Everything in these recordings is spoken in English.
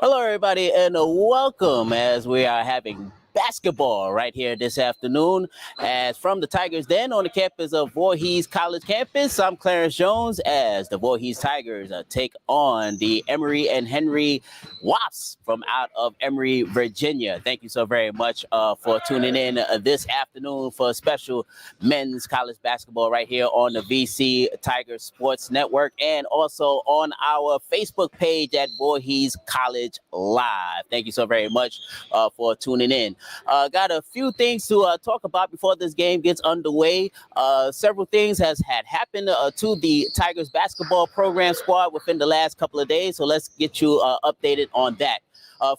Hello, everybody, and welcome as we are having basketball right here this afternoon. As from the Tigers Den on the campus of Voorhees College campus, I'm Clarence Jones as the Voorhees Tigers take on the Emory and Henry Wasps from out of Emory, Virginia. Thank you so very much for tuning in this afternoon for a special men's college basketball right here on the VC Tigers Sports Network and also on our Facebook page at Voorhees College Live. Thank you so very much for tuning in. Got a few things to talk about before this game gets underway. Several things has had happened to the Tigers basketball program squad within the last couple of days, so let's get you updated on that.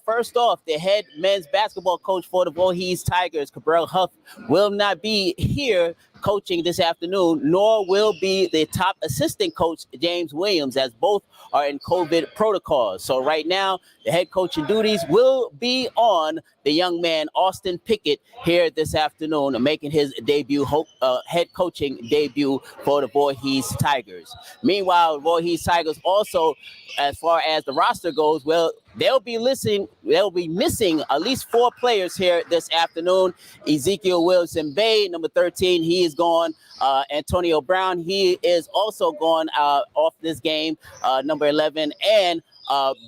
First off, the head men's basketball coach for the Voorhees Tigers, Cabral Huff, will not be here coaching this afternoon, nor will be the top assistant coach, James Williams, as both are in COVID protocols. So right now, the head coaching duties will be on the young man, Austin Pickett, here this afternoon, making his debut, head coaching debut for the Voorhees Tigers. Meanwhile, the Voorhees Tigers also, as far as the roster goes, well, they'll be missing at least 4 players here this afternoon. Ezekiel Wilson Bay, number 13, he is gone. Antonio Brown, he is also gone off this game, number 11. And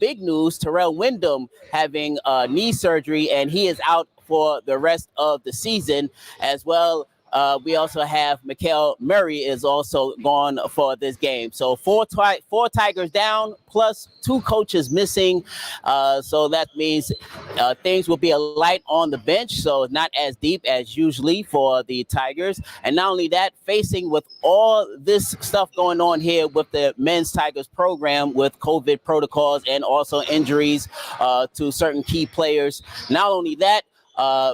big news, Terrell Wyndham having knee surgery, and he is out for the rest of the season as well. We also have Mikael Murray is also gone for this game. So four Tigers down, plus 2 coaches missing. So that means things will be a light on the bench. So not as deep as usually for the Tigers. And not only that, facing with all this stuff going on here with the men's Tigers program with COVID protocols and also injuries to certain key players. Not only that,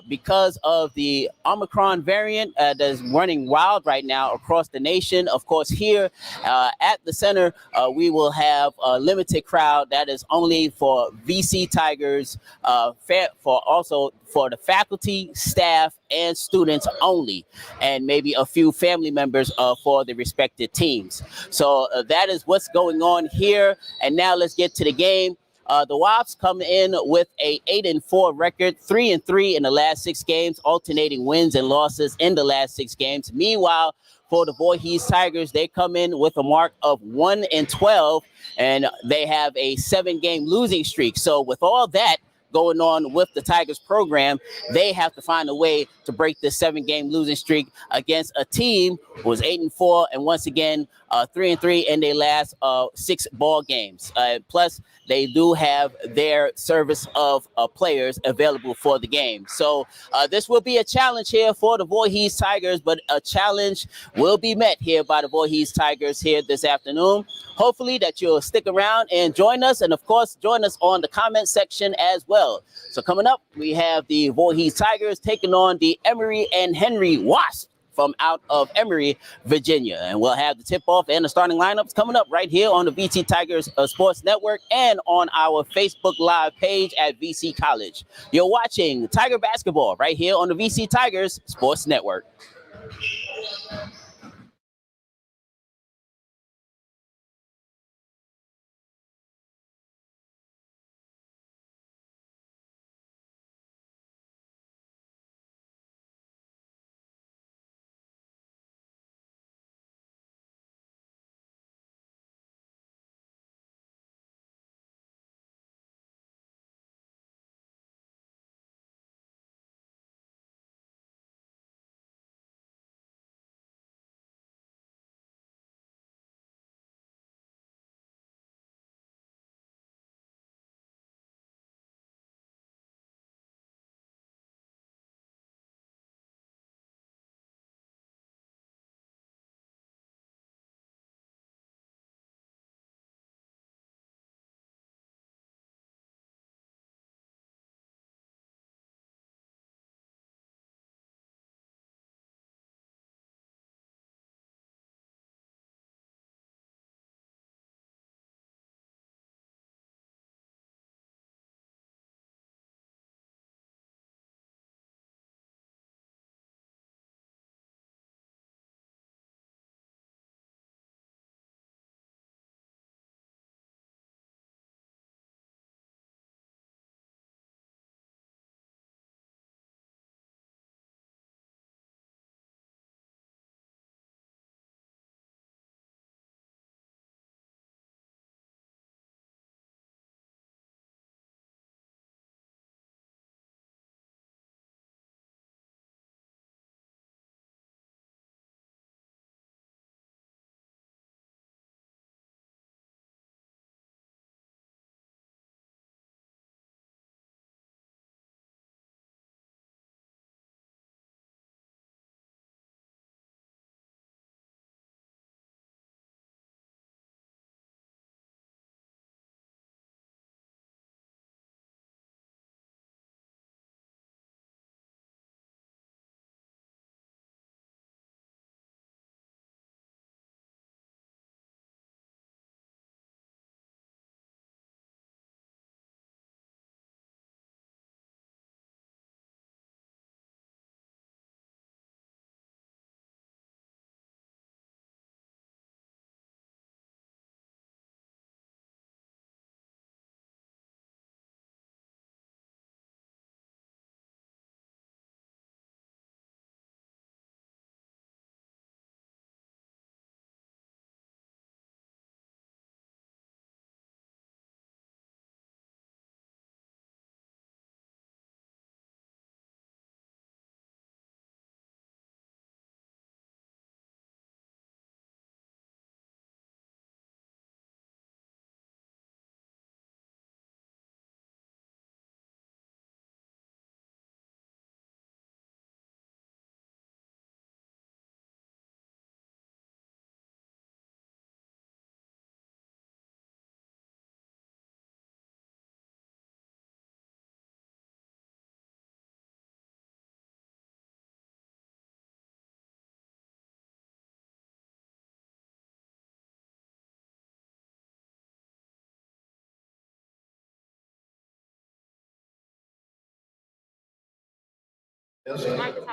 because of the Omicron variant that's running wild right now across the nation. Of course, here at the center, we will have a limited crowd that is only for VC Tigers, for the faculty, staff, and students only, and maybe a few family members for the respective teams. So that is what's going on here. And now let's get to the game. The Wasps come in with a 8-4 record, 3-3 in the last 6 games, alternating wins and losses in the last 6 games. Meanwhile, for the Voorhees Tigers, they come in with a mark of 1-12, and they have a 7-game losing streak. So with all that going on with the Tigers program, they have to find a way to break this 7-game losing streak against a team who was 8-4 and once again 3-3 in their last 6 ball games. Plus, they do have their service of players available for the game. So this will be a challenge here for the Voorhees Tigers, but a challenge will be met here by the Voorhees Tigers here this afternoon. Hopefully that you'll stick around and join us, and of course, join us on the comment section as well. So coming up, we have the Voorhees Tigers taking on the Emory and Henry Wasps from out of Emory, Virginia. And we'll have the tip-off and the starting lineups coming up right here on the VC Tigers Sports Network and on our Facebook Live page at VC College. You're watching Tiger Basketball right here on the VC Tigers Sports Network.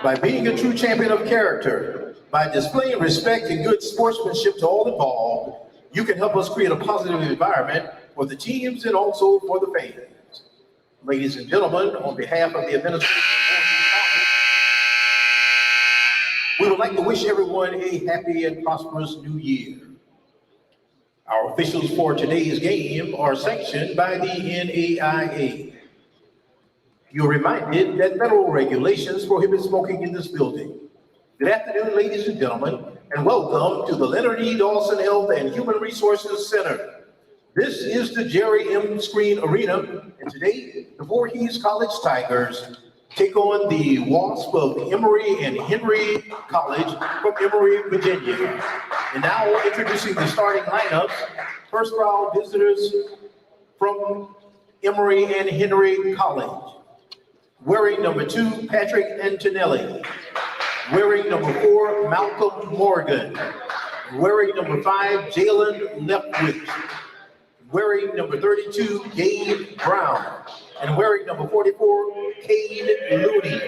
by being a true champion of character, by displaying respect and good sportsmanship to all involved, you can help us create a positive environment for the teams and also for the fans. Ladies and gentlemen, on behalf of the administration, we would like to wish everyone a happy and prosperous new year. Our officials for today's game are sanctioned by the NAIA. You're reminded that federal regulations prohibit smoking in this building. Good afternoon, ladies and gentlemen, and welcome to the Leonard E. Dawson Health and Human Resources Center. This is the Jerry M. Screen Arena, and today, the Voorhees College Tigers take on the Wasps of Emory and Henry College from Emory, Virginia. And now introducing the starting lineups, first round visitors from Emory and Henry College. Wearing number 2, Patrick Antonelli. Wearing number 4, Malcolm Morgan. Wearing number 5, Jalen Leftwich. Wearing number 32, Gabe Brown. And wearing number 44, Cade Looney.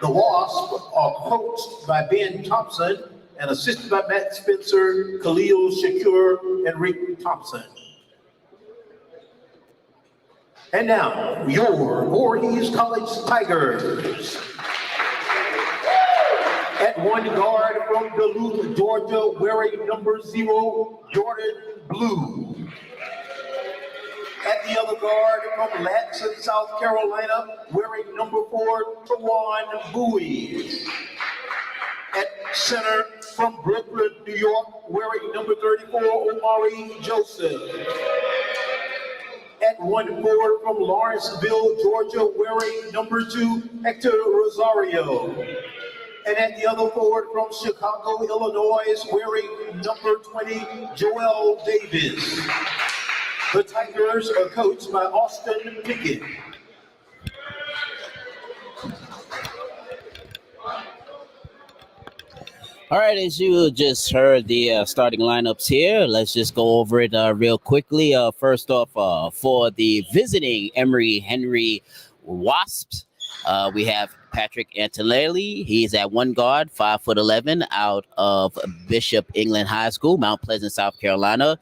The Wasps are coached by Ben Thompson and assisted by Matt Spencer, Khalil Shakur, and Rick Thompson. And now, your Voorhees College Tigers. At one guard from Duluth, Georgia, wearing number 0, Jordan Blue. At the other guard from Latson, South Carolina, wearing number 4, Tawan Bowie. At center from Brooklyn, New York, wearing number 34, Omari Joseph. At one forward from Lawrenceville, Georgia, wearing number 2, Hector Rosario. And at the other forward from Chicago, Illinois, wearing number 20, Joel Davis. The Tigers are coached by Austin Pickett. All right, as you just heard the starting lineups here, let's just go over it real quickly. First off, for the visiting Emory Henry Wasps, we have Patrick Antonelli. He's at one guard, 5'11", out of Bishop England High School, Mount Pleasant, South Carolina.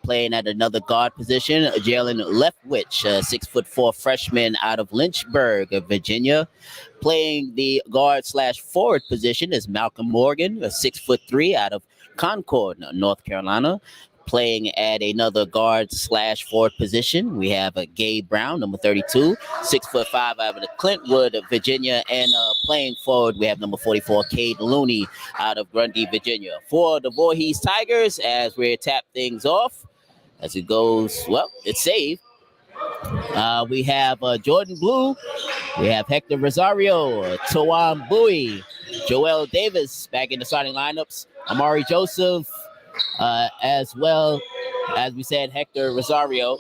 Playing at another guard position, Jalen Leftwich, 6'4" freshman out of Lynchburg, Virginia. Playing the guard/forward position is Malcolm Morgan, 6'3" out of Concord, North Carolina. Playing at another guard/forward position, we have Gabe Brown, number 32, 6'5" out of Clintwood, Virginia. And playing forward, we have number 44, Cade Looney, out of Grundy, Virginia. For the Voorhees Tigers, as we tap things off, as it goes, well, it's saved. We have Jordan Blue, we have Hector Rosario, Tawan Bowie, Joel Davis back in the starting lineups, Omari Joseph, as well as we said, Hector Rosario.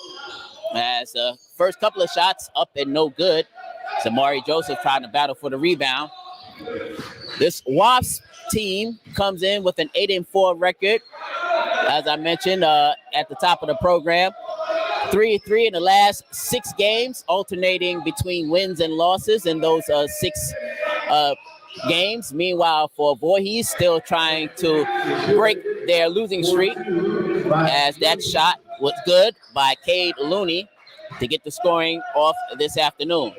As first couple of shots up and no good. So Omari Joseph trying to battle for the rebound. This Wasps team comes in with an 8-4 record. As I mentioned at the top of the program, 3-3 in the last 6 games, alternating between wins and losses in those 6 games. Meanwhile, for Voorhees, still trying to break their losing streak, as that shot was good by Cade Looney to get the scoring off this afternoon.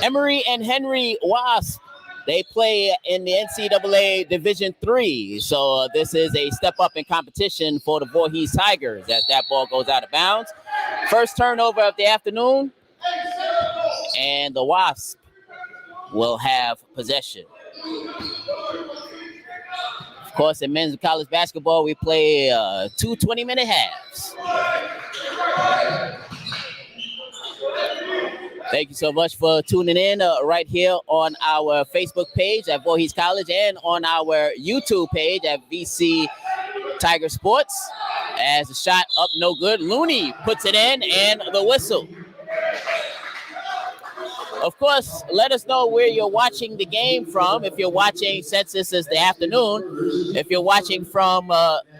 Emory and Henry Wasp, they play in the NCAA Division III. So this is a step up in competition for the Voorhees Tigers as that ball goes out of bounds. First turnover of the afternoon, and the Wasps will have possession. Of course, in men's college basketball, we play 2 20-minute halves. Thank you so much for tuning in right here on our Facebook page at Voorhees College and on our YouTube page at VC Tiger Sports. As the shot up, no good. Looney puts it in, and the whistle. Of course, let us know where you're watching the game from. If you're watching, since this is the afternoon, if you're watching from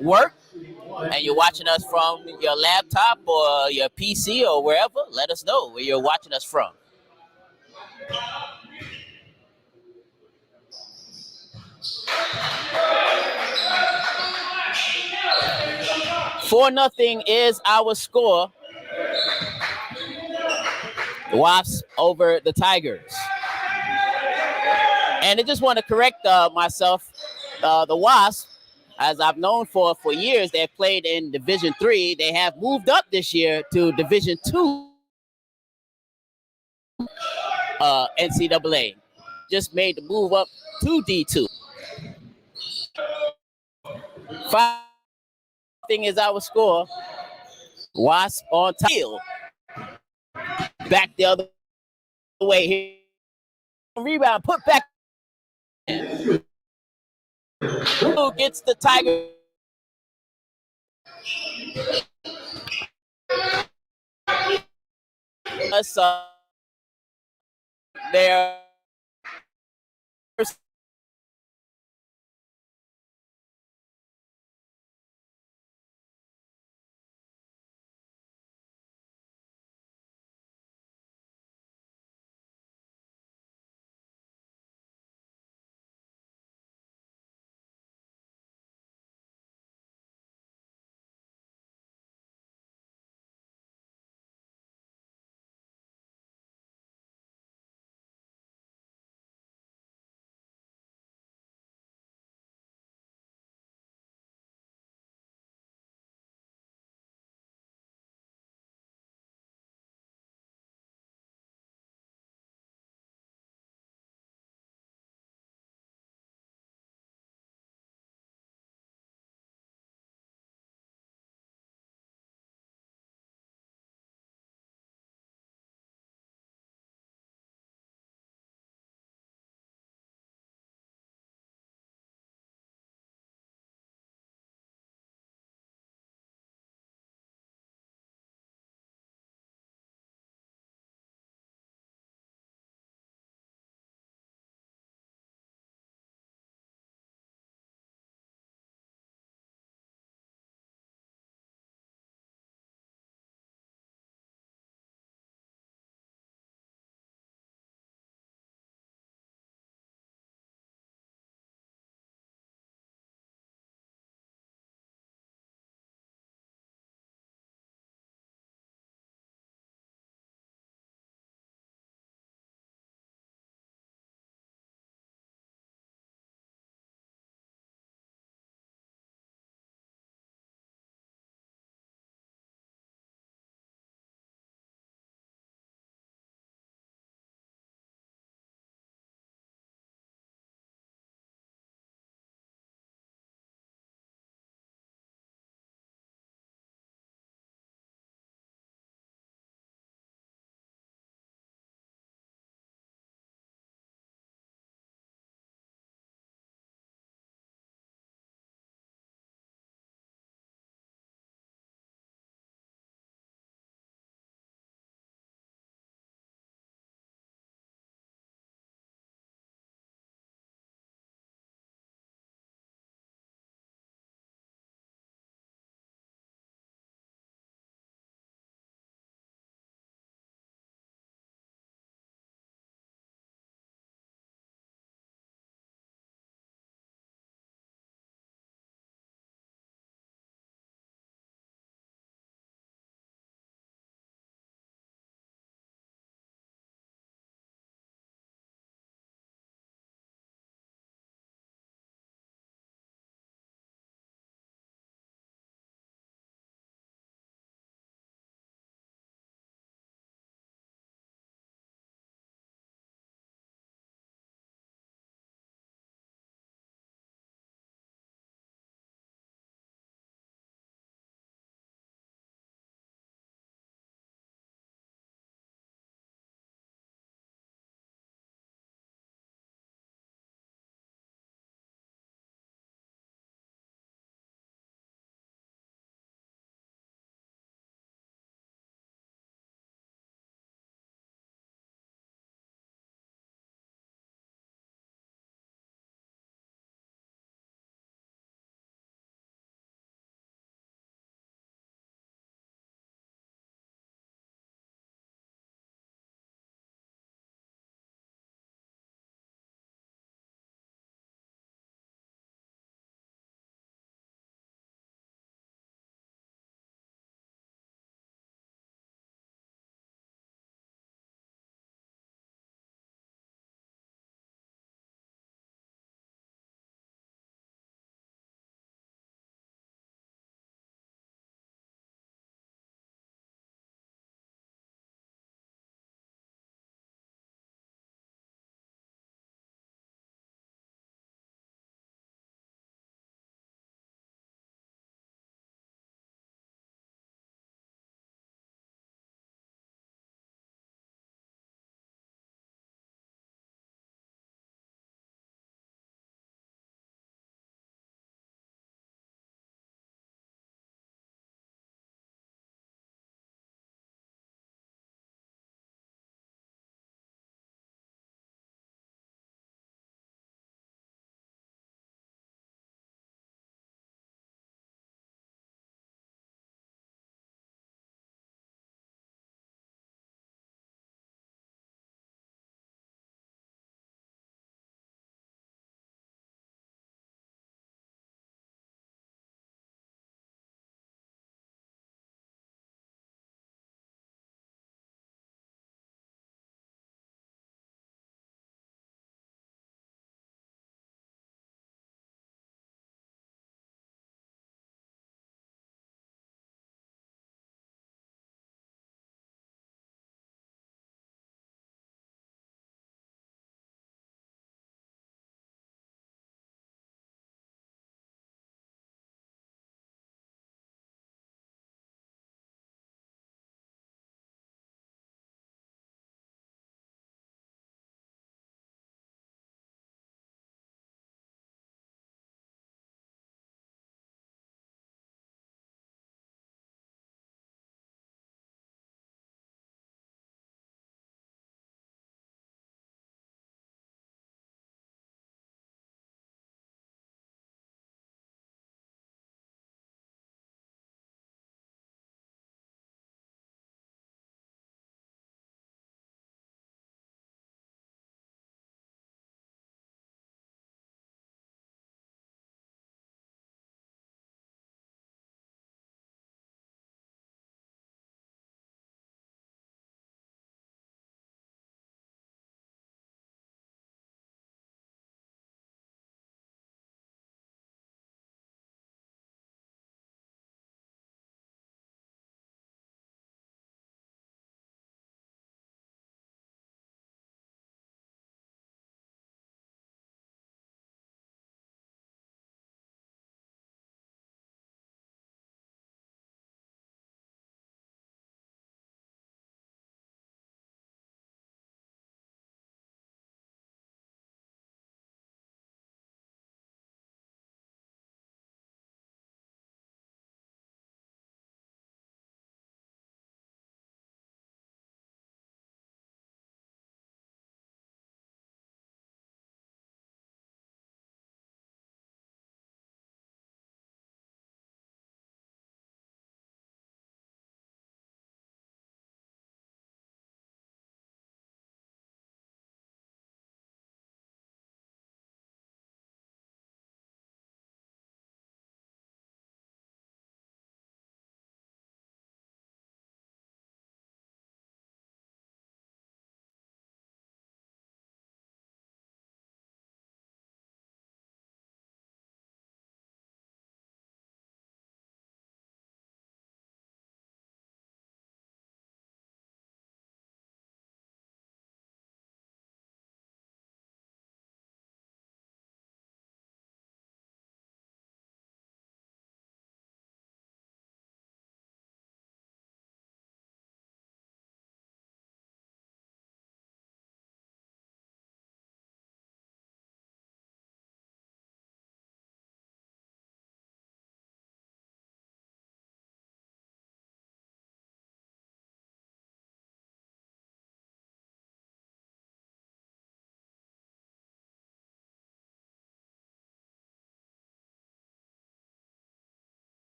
work, and you're watching us from your laptop or your PC or wherever, let us know where you're watching us from. "4-0 is our score. The Wasps over the Tigers. And I just want to correct myself. The Wasps, as I've known for years, they've played in Division III. They have moved up this year to Division II NCAA. Just made the move up to D2. 5-0 is our score. Wasp on top. Back the other way here. Rebound, put back. Who gets the Tiger? Their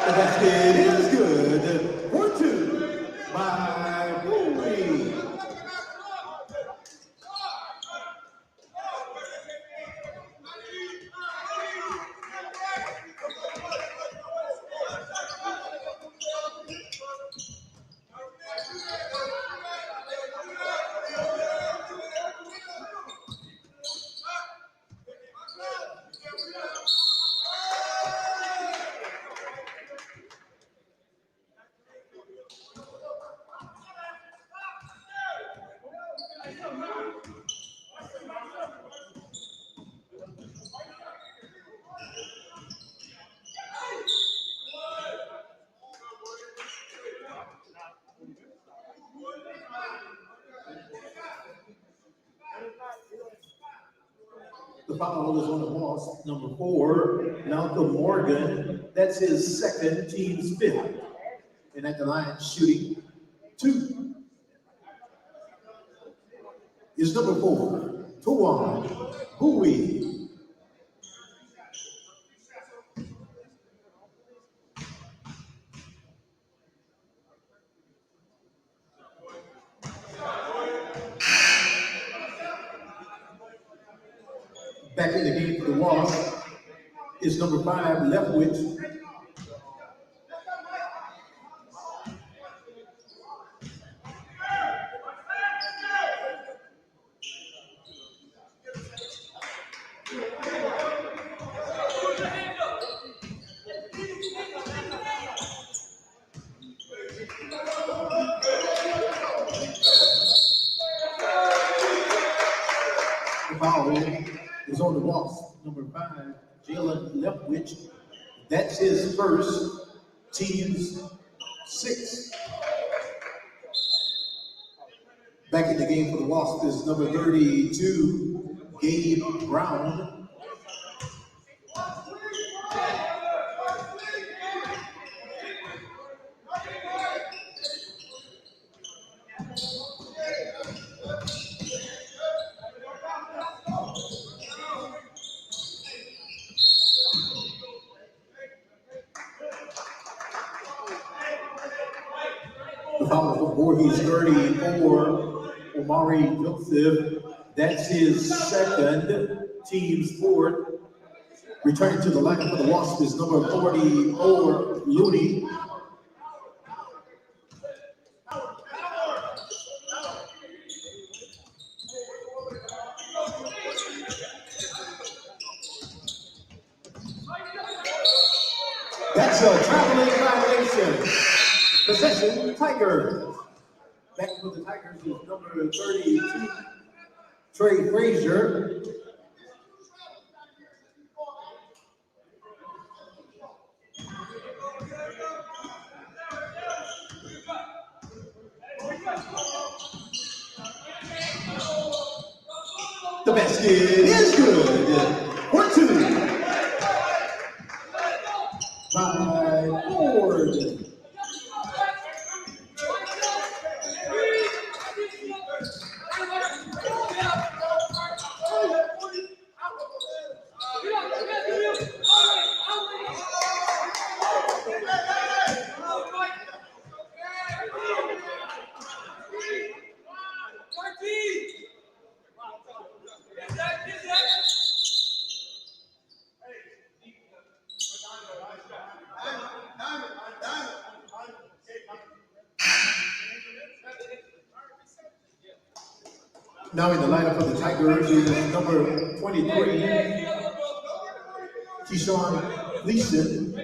The basket is good. 4-2 by Voorhees. The foul is on the Wasps, number 4, Malcolm Morgan. That's his second, team's 5th. And at the line, shooting 2 is number 4, Tawan Hui. Back in the game for the Wasps is number 5, Leftwich. The foul is on the Wasps, number 5, Jalen Leftwich. That's his first, team's 6th. Back in the game for the Wasps is number 32, Gabe Brown. The foul for Voorhees, 34, Emory Joseph. That's his second, team's 4th. Returning to the lineup for the Wasps is number 44, Looney. That's a traveling violation. Possession, Tigers. Back for the Tigers is number 32, Trey Frazier. The basket is good. 1-2 by Ford. Now in the lineup for the Tigers is number 23, Keyshawn Gleason.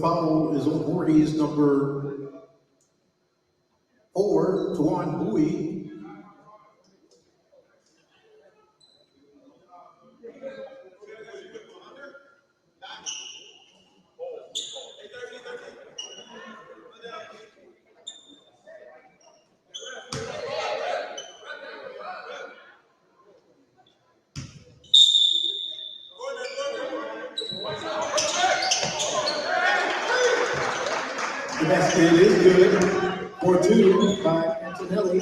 foul is on Voorhees, number 4, Tuan Bowie. The basket is good for 2 by Antonelli.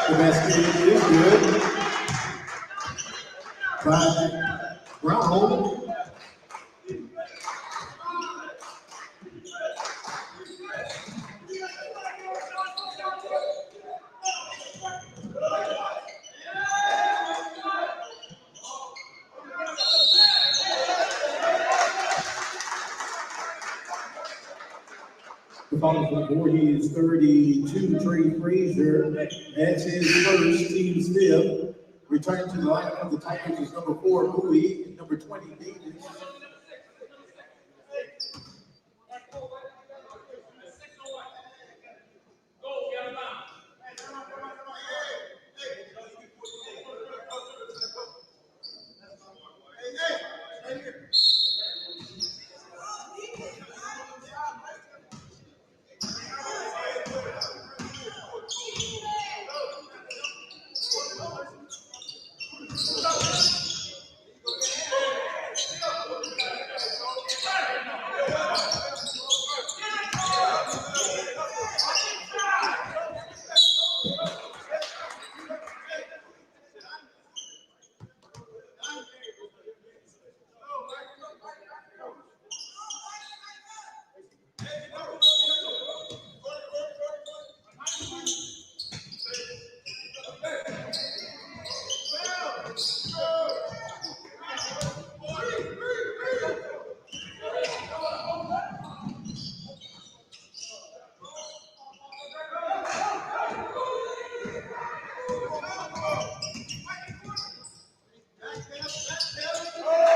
The basket is good by Brown. The foul for Voorhees, 32, Trey Frazier. That's his first, team's 5th. Returning to the lineup of the Tigers is number 4, Bowie, and number 20, Davis.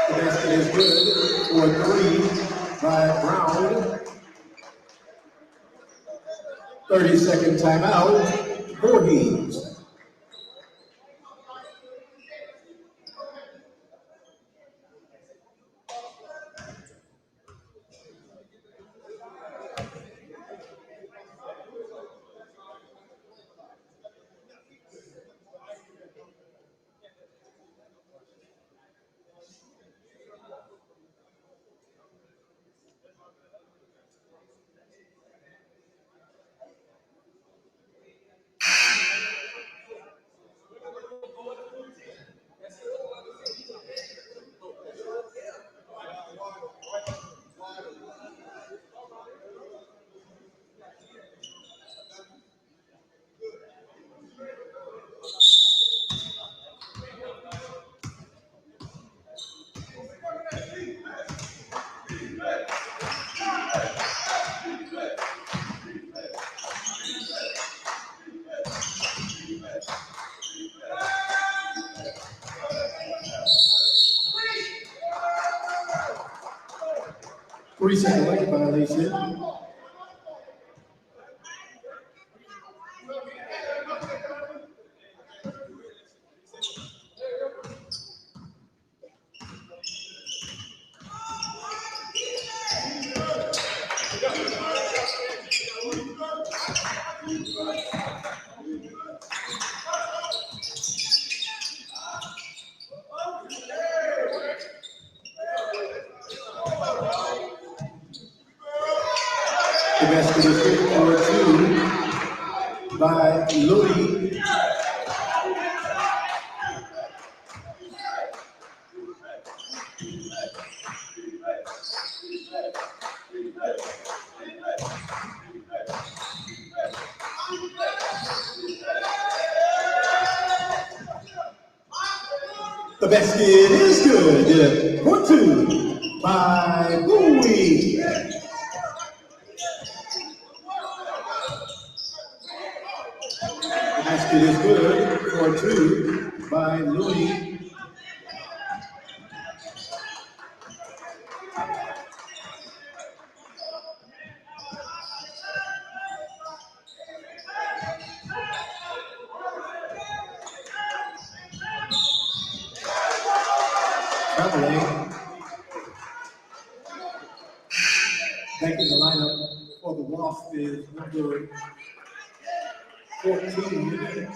The basket is good for 3 by Brown. 30-second timeout, Voorhees. 3-second lane violation. The basket is hit for 2 by Louis. The basket is good. For 2 by Bowie. The basket is good for 2 by Louis. Traveling. Back in the lineup for the Wasps is number 14.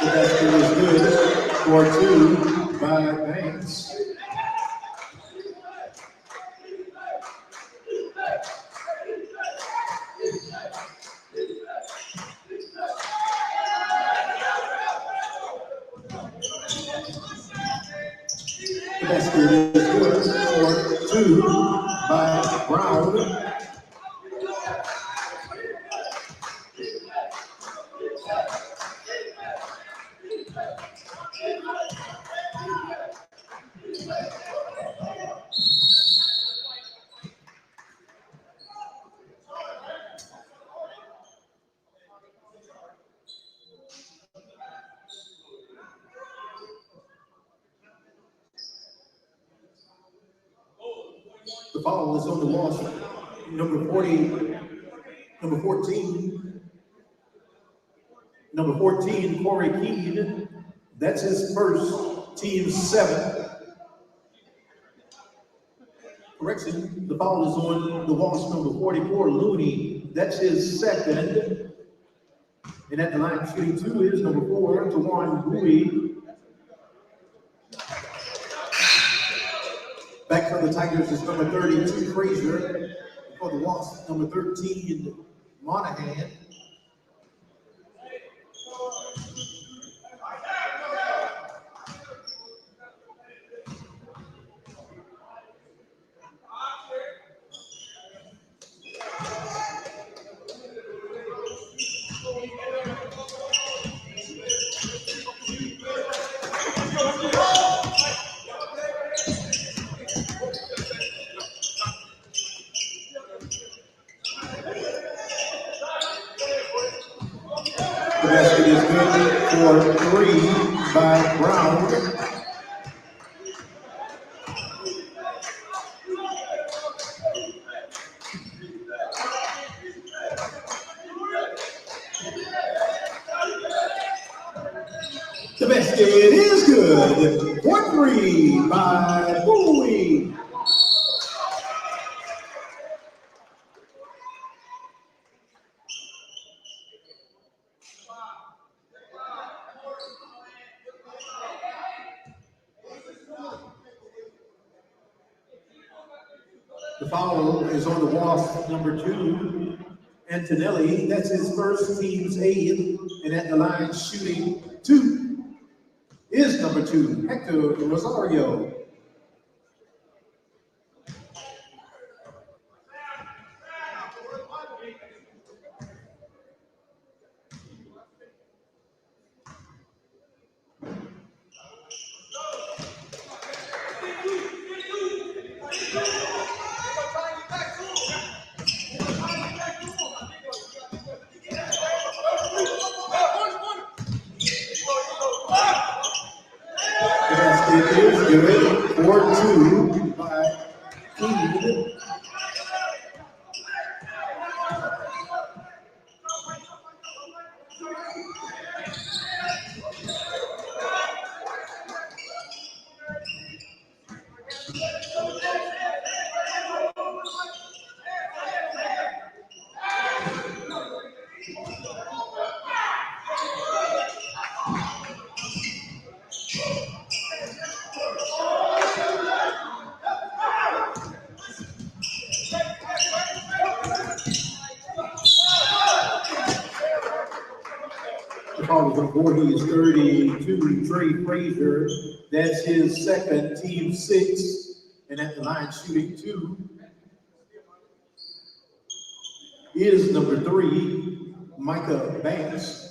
The basket is good for 2 by Banks. The basket is good for 2 by Brown. The foul is on the Wasp. Number 14. Number 14, Corey Keene. That's his first, team 7. Correction, the foul is on the Wasp, number 44, Looney. That's his second. And at the line shooting 2 is number 4, Tawan Bowie. Back for the Tigers is number 32, Frazier. For the Wasps, number 13, Monahan. The basket is good for 3 by Brown. The basket is good for 3 by Bowie. The foul is on the Wasp, number 2, Antonelli. That's his first, team's 8. And at the line shooting 2 is number 2, Hector Rosario. It is good. 4-2 by Keene. Voorhees 32, Trey Frazier. That's his second, team 6. And at the line shooting 2 is number 3, Micah Banks.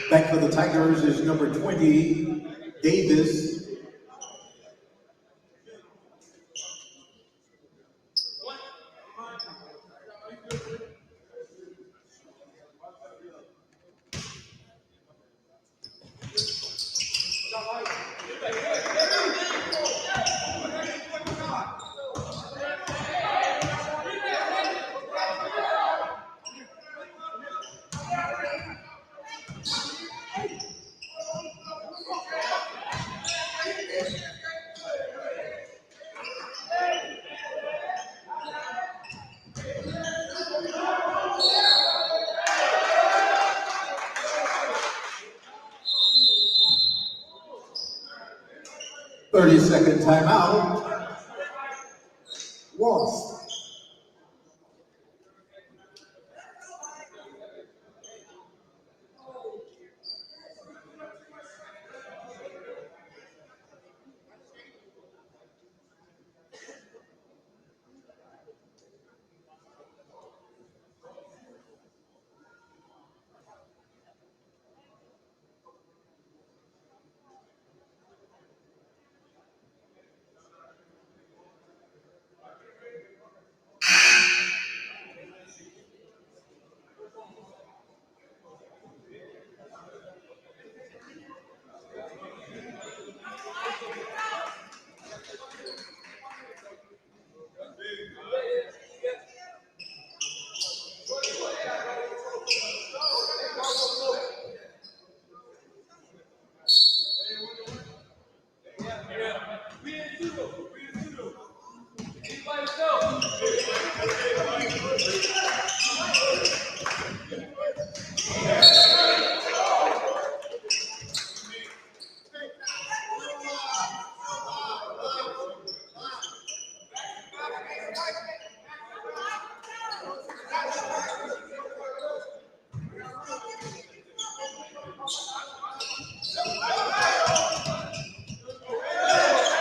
Back for the Tigers is number 20, Davis. Second timeout. Wasps.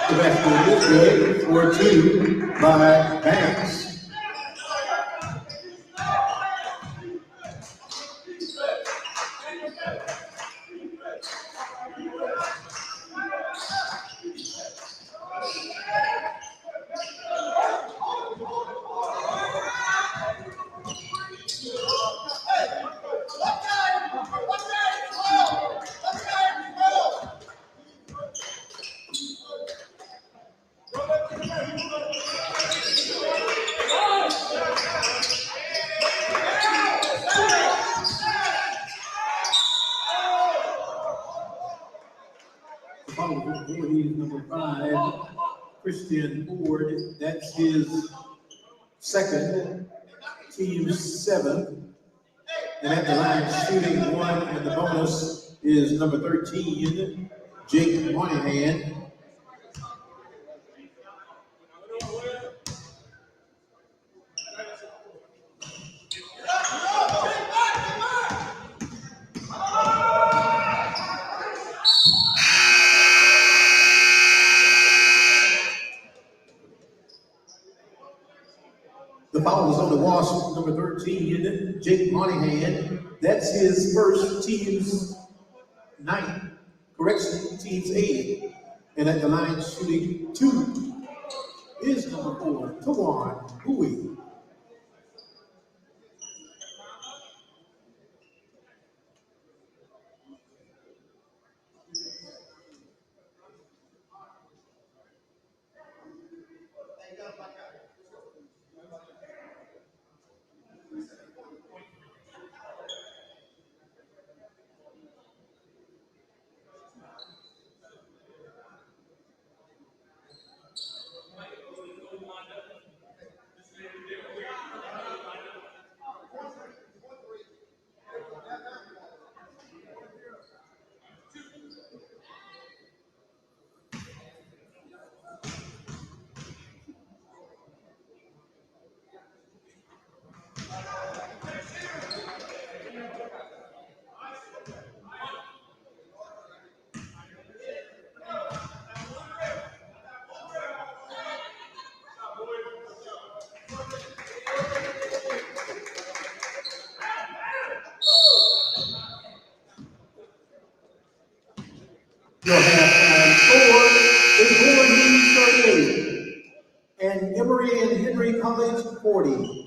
The basket is good. 4-2 by Banks. Voorhees, number 5, Christian Ford. That's his second, team 7. And at the line shooting 1, and the bonus is number 13, Jake Moynihan. The foul is on the Wasps, number 13, Jake Moynihan. That's his first, team's 9. Correction, team's 8. And at the line shooting 2. is number 4, Tawan Hui. Your halftime score is Voorhees 38 and Emory and Henry College 40.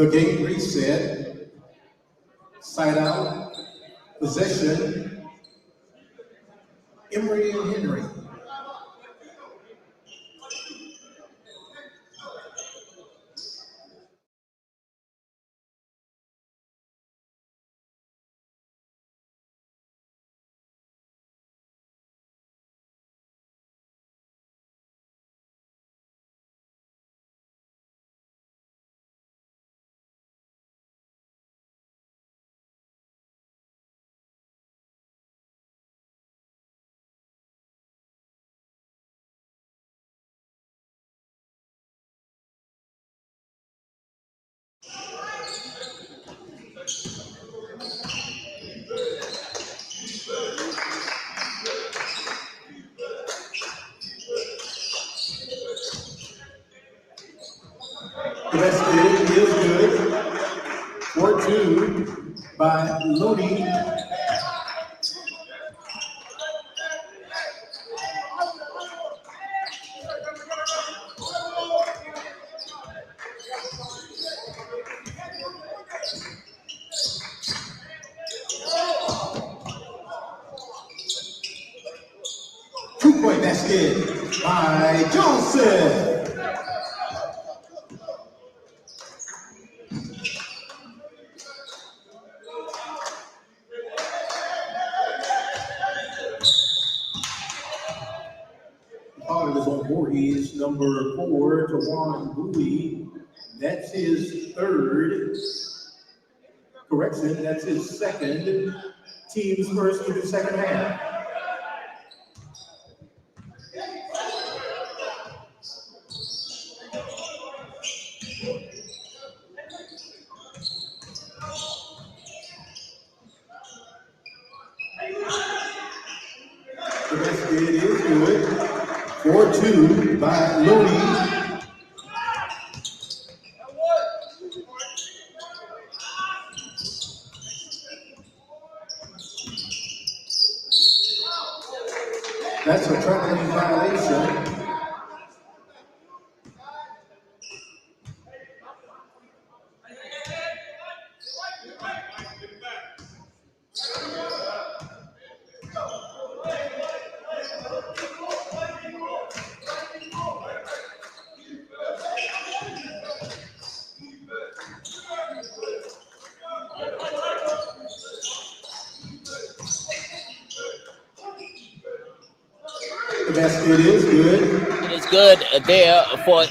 The game reset. Side out. Possession. Emory and Henry. The basket is good. 4-2 by Looney. Two-point basket by Dawson. Foul is on Voorhees, number 4, Tawan Bowie. That's his third. Correction, that's his second. Team's first in the second half. The basket is good. 4-2 by Looney. That's a traveling violation. The basket is good. It is good there for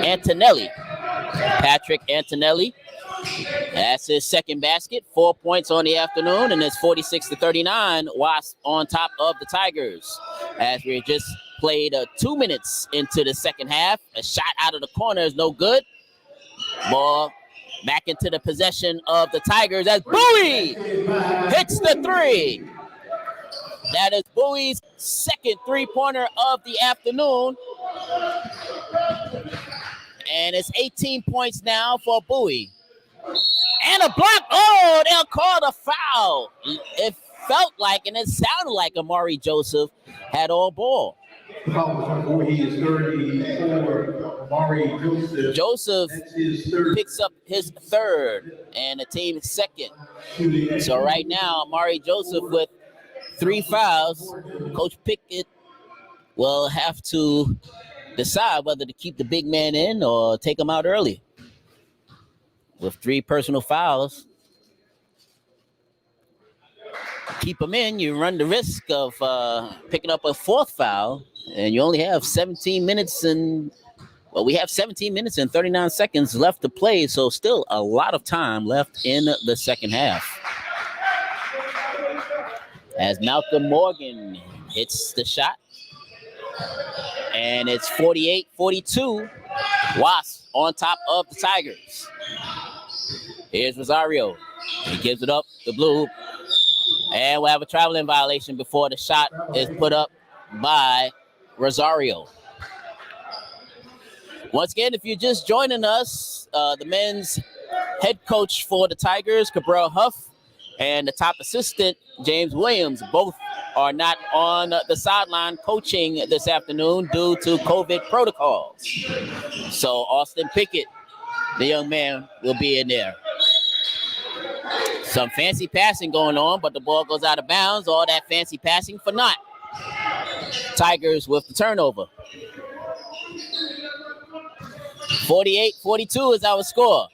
Antonelli. Patrick Antonelli. That's his second basket. 4 points on the afternoon, and it's 46-39. Wasps on top of the Tigers. As we just played 2 minutes into the second half. A shot out of the corner is no good. Ball back into the possession of the Tigers as Bowie hits the three. That is Bowie's second three-pointer of the afternoon. And it's 18 points now for Bowie. And a block. Oh, they'll call the foul. It felt like, and it sounded like Emory Joseph had all ball. He is 34. Emory Joseph. Joseph picks up his third and the team's second. So right now, Emory Joseph with 3 fouls. Coach Pickett will have to decide whether to keep the big man in or take him out early. With 3 personal fouls, keep him in, you run the risk of picking up a 4th foul, and you only have 17 minutes and, well, we have 17 minutes and 39 seconds left to play, so still a lot of time left in the second half. As Malcolm Morgan hits the shot, and it's 48-42, Wasps on top of the Tigers. Here's Rosario. He gives it up to Blue. And we'll have a traveling violation before the shot is put up by Rosario. Once again, if you're just joining us, the men's head coach for the Tigers, Cabral Huff, and the top assistant, James Williams, both are not on the sideline coaching this afternoon due to COVID protocols. So Austin Pickett the young man will be in there. Some fancy passing going on, but the ball goes out of bounds. All that fancy passing for naught. Tigers with the turnover. 48-42 is our score.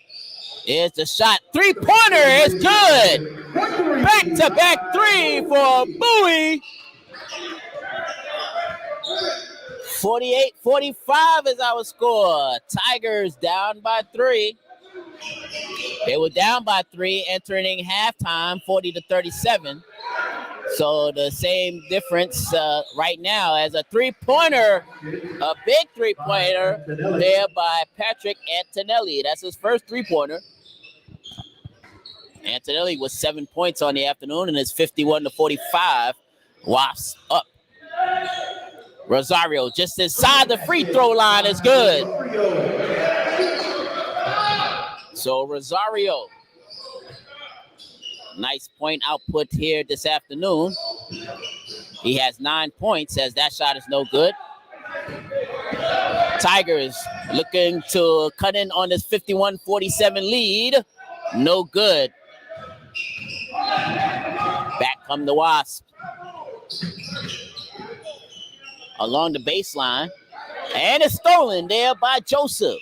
Here's the shot. Three-pointer is good. Back-to-back three for Bowie. 48-45 is our score. Tigers down by 3. They were down by 3 entering halftime, 40-37. So the same difference right now as a three-pointer, a big three-pointer there by Patrick Antonelli. That's his first three-pointer. Antonelli was 7 points on the afternoon and it's 51-45. Wasps up. Rosario just inside the free throw line is good. So Rosario, nice point output here this afternoon. He has 9 points as that shot is no good. Tigers looking to cut in on this 51-47 lead. No good. Back come the Wasps. Along the baseline. And it's stolen there by Joseph.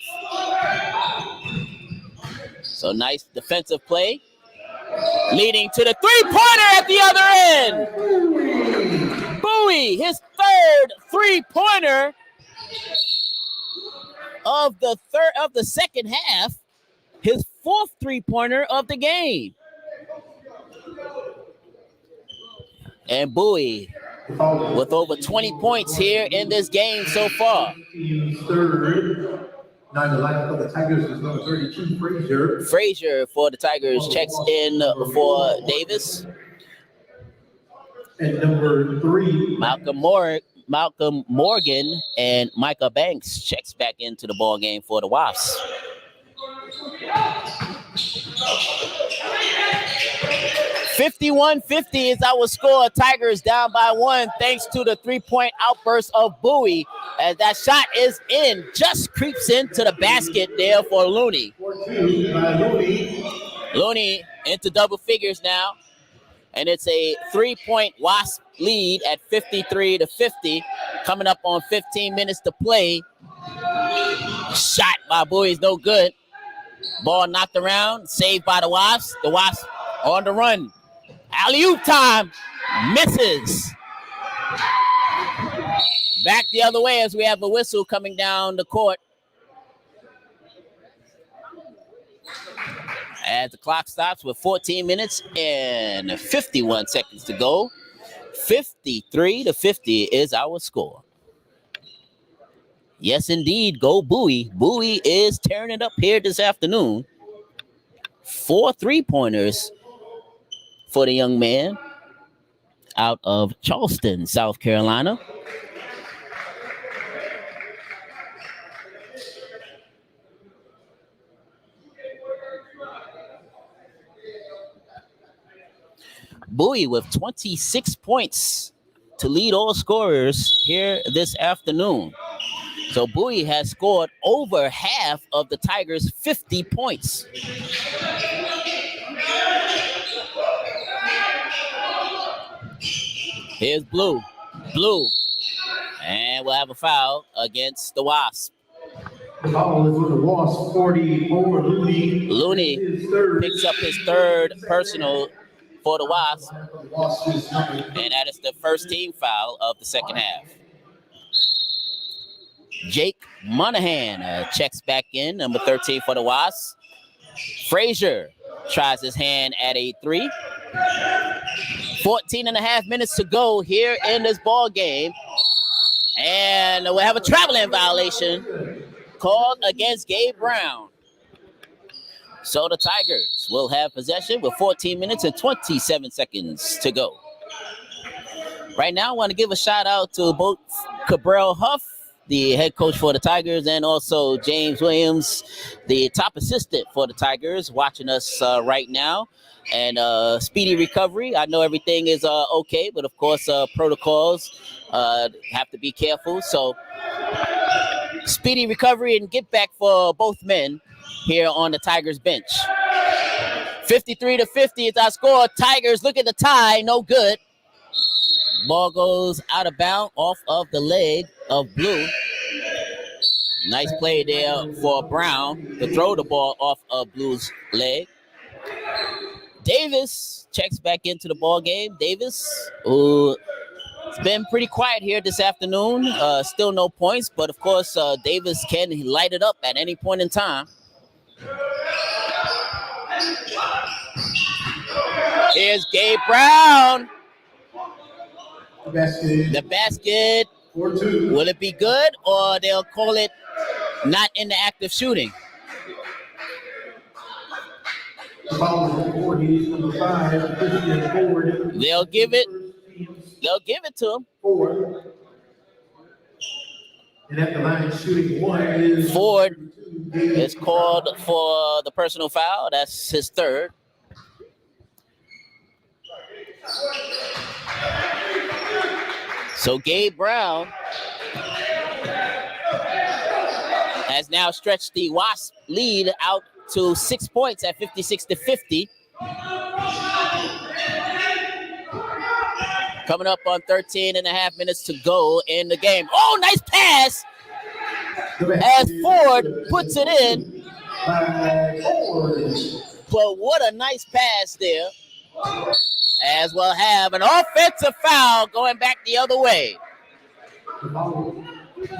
So nice defensive play. Leading to the three-pointer at the other end. Bowie, his third three-pointer of the second half. His fourth three-pointer of the game. And Bowie with over 20 points here in this game so far. Third. Now the lineup for the Tigers is number 32, Frazier. Frazier for the Tigers checks in for Davis. And number 3, Malcolm Morgan and Micah Banks checks back into the ball game for the Wasps. 51-50 is our score. Tigers down by 1 thanks to the three-point outburst of Bowie. As that shot is in, just creeps into the basket there for Looney. Looney into double figures now. And it's a 3-point Wasp lead at 53-50. Coming up on 15 minutes to play. Shot by Bowie is no good. Ball knocked around, saved by the Wasps. The Wasps on the run. Alley-oop time, misses. Back the other way as we have a whistle coming down the court. As the clock stops with 14 minutes and 51 seconds to go. 53-50 is our score. Yes, indeed, go Bowie. Bowie is tearing it up here this afternoon. 4 3-pointers for the young man out of Charleston, South Carolina. Bowie with 26 points to lead all scorers here this afternoon. So Bowie has scored over half of the Tigers' 50 points. Here's Blue. And we'll have a foul against the Wasps. The foul is on the Wasps, 44, Looney. Looney picks up his third personal for the Wasps. And that is the first team foul of the second half. Jake Monahan checks back in, number 13 for the Wasps. Frazier tries his hand at a 3. 14 and a half minutes to go here in this ball game. And we'll have a traveling violation called against Gabe Brown. So the Tigers will have possession with 14 minutes and 27 seconds to go. Right now, I want to give a shout out to both Cabral Huff, the head coach for the Tigers, and also James Williams, the top assistant for the Tigers, watching us right now. And speedy recovery. I know everything is okay, but of course, protocols have to be careful. So speedy recovery and get back for both men. here on the Tigers bench. 53-50 is our score. Tigers look at the tie, no good. Ball goes out of bounds off of the leg of Blue. Nice play there for Brown to throw the ball off of Blue's leg. Davis checks back into the ball game. Davis, who it's been pretty quiet here this afternoon. Still no points, but of course, Davis can light it up at any point in time. Here's Gabe Brown. The basket. Will it be good, or they'll call it not in the act of shooting? They'll give it to him. And at the line shooting one Ford is called for the personal foul. That's his third. So Gabe Brown has now stretched the Wasp lead out to 6 points at 56-50. Coming up on 13 and a half minutes to go in the game. Oh, nice pass as Ford puts it in. But what a nice pass there. As we'll have an offensive foul going back the other way. Number 5,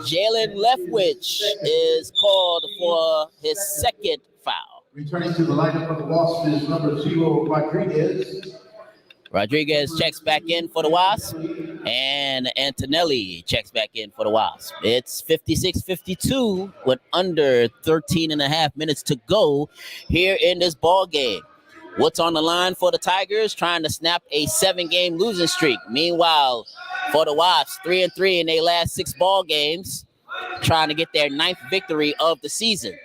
Jalen Leftwich is called for his second foul. Returning to the lineup of the Wasps is number 0, Rodriguez. Rodriguez checks back in for the Wasps, and Antonelli checks back in for the Wasps. It's 56-52 with under 13 and a half minutes to go here in this ball game. What's on the line for the Tigers? Trying to snap a 7-game losing streak. Meanwhile, for the Wasps, 3-3 in their last 6 ball games, trying to get their 9th victory of the season.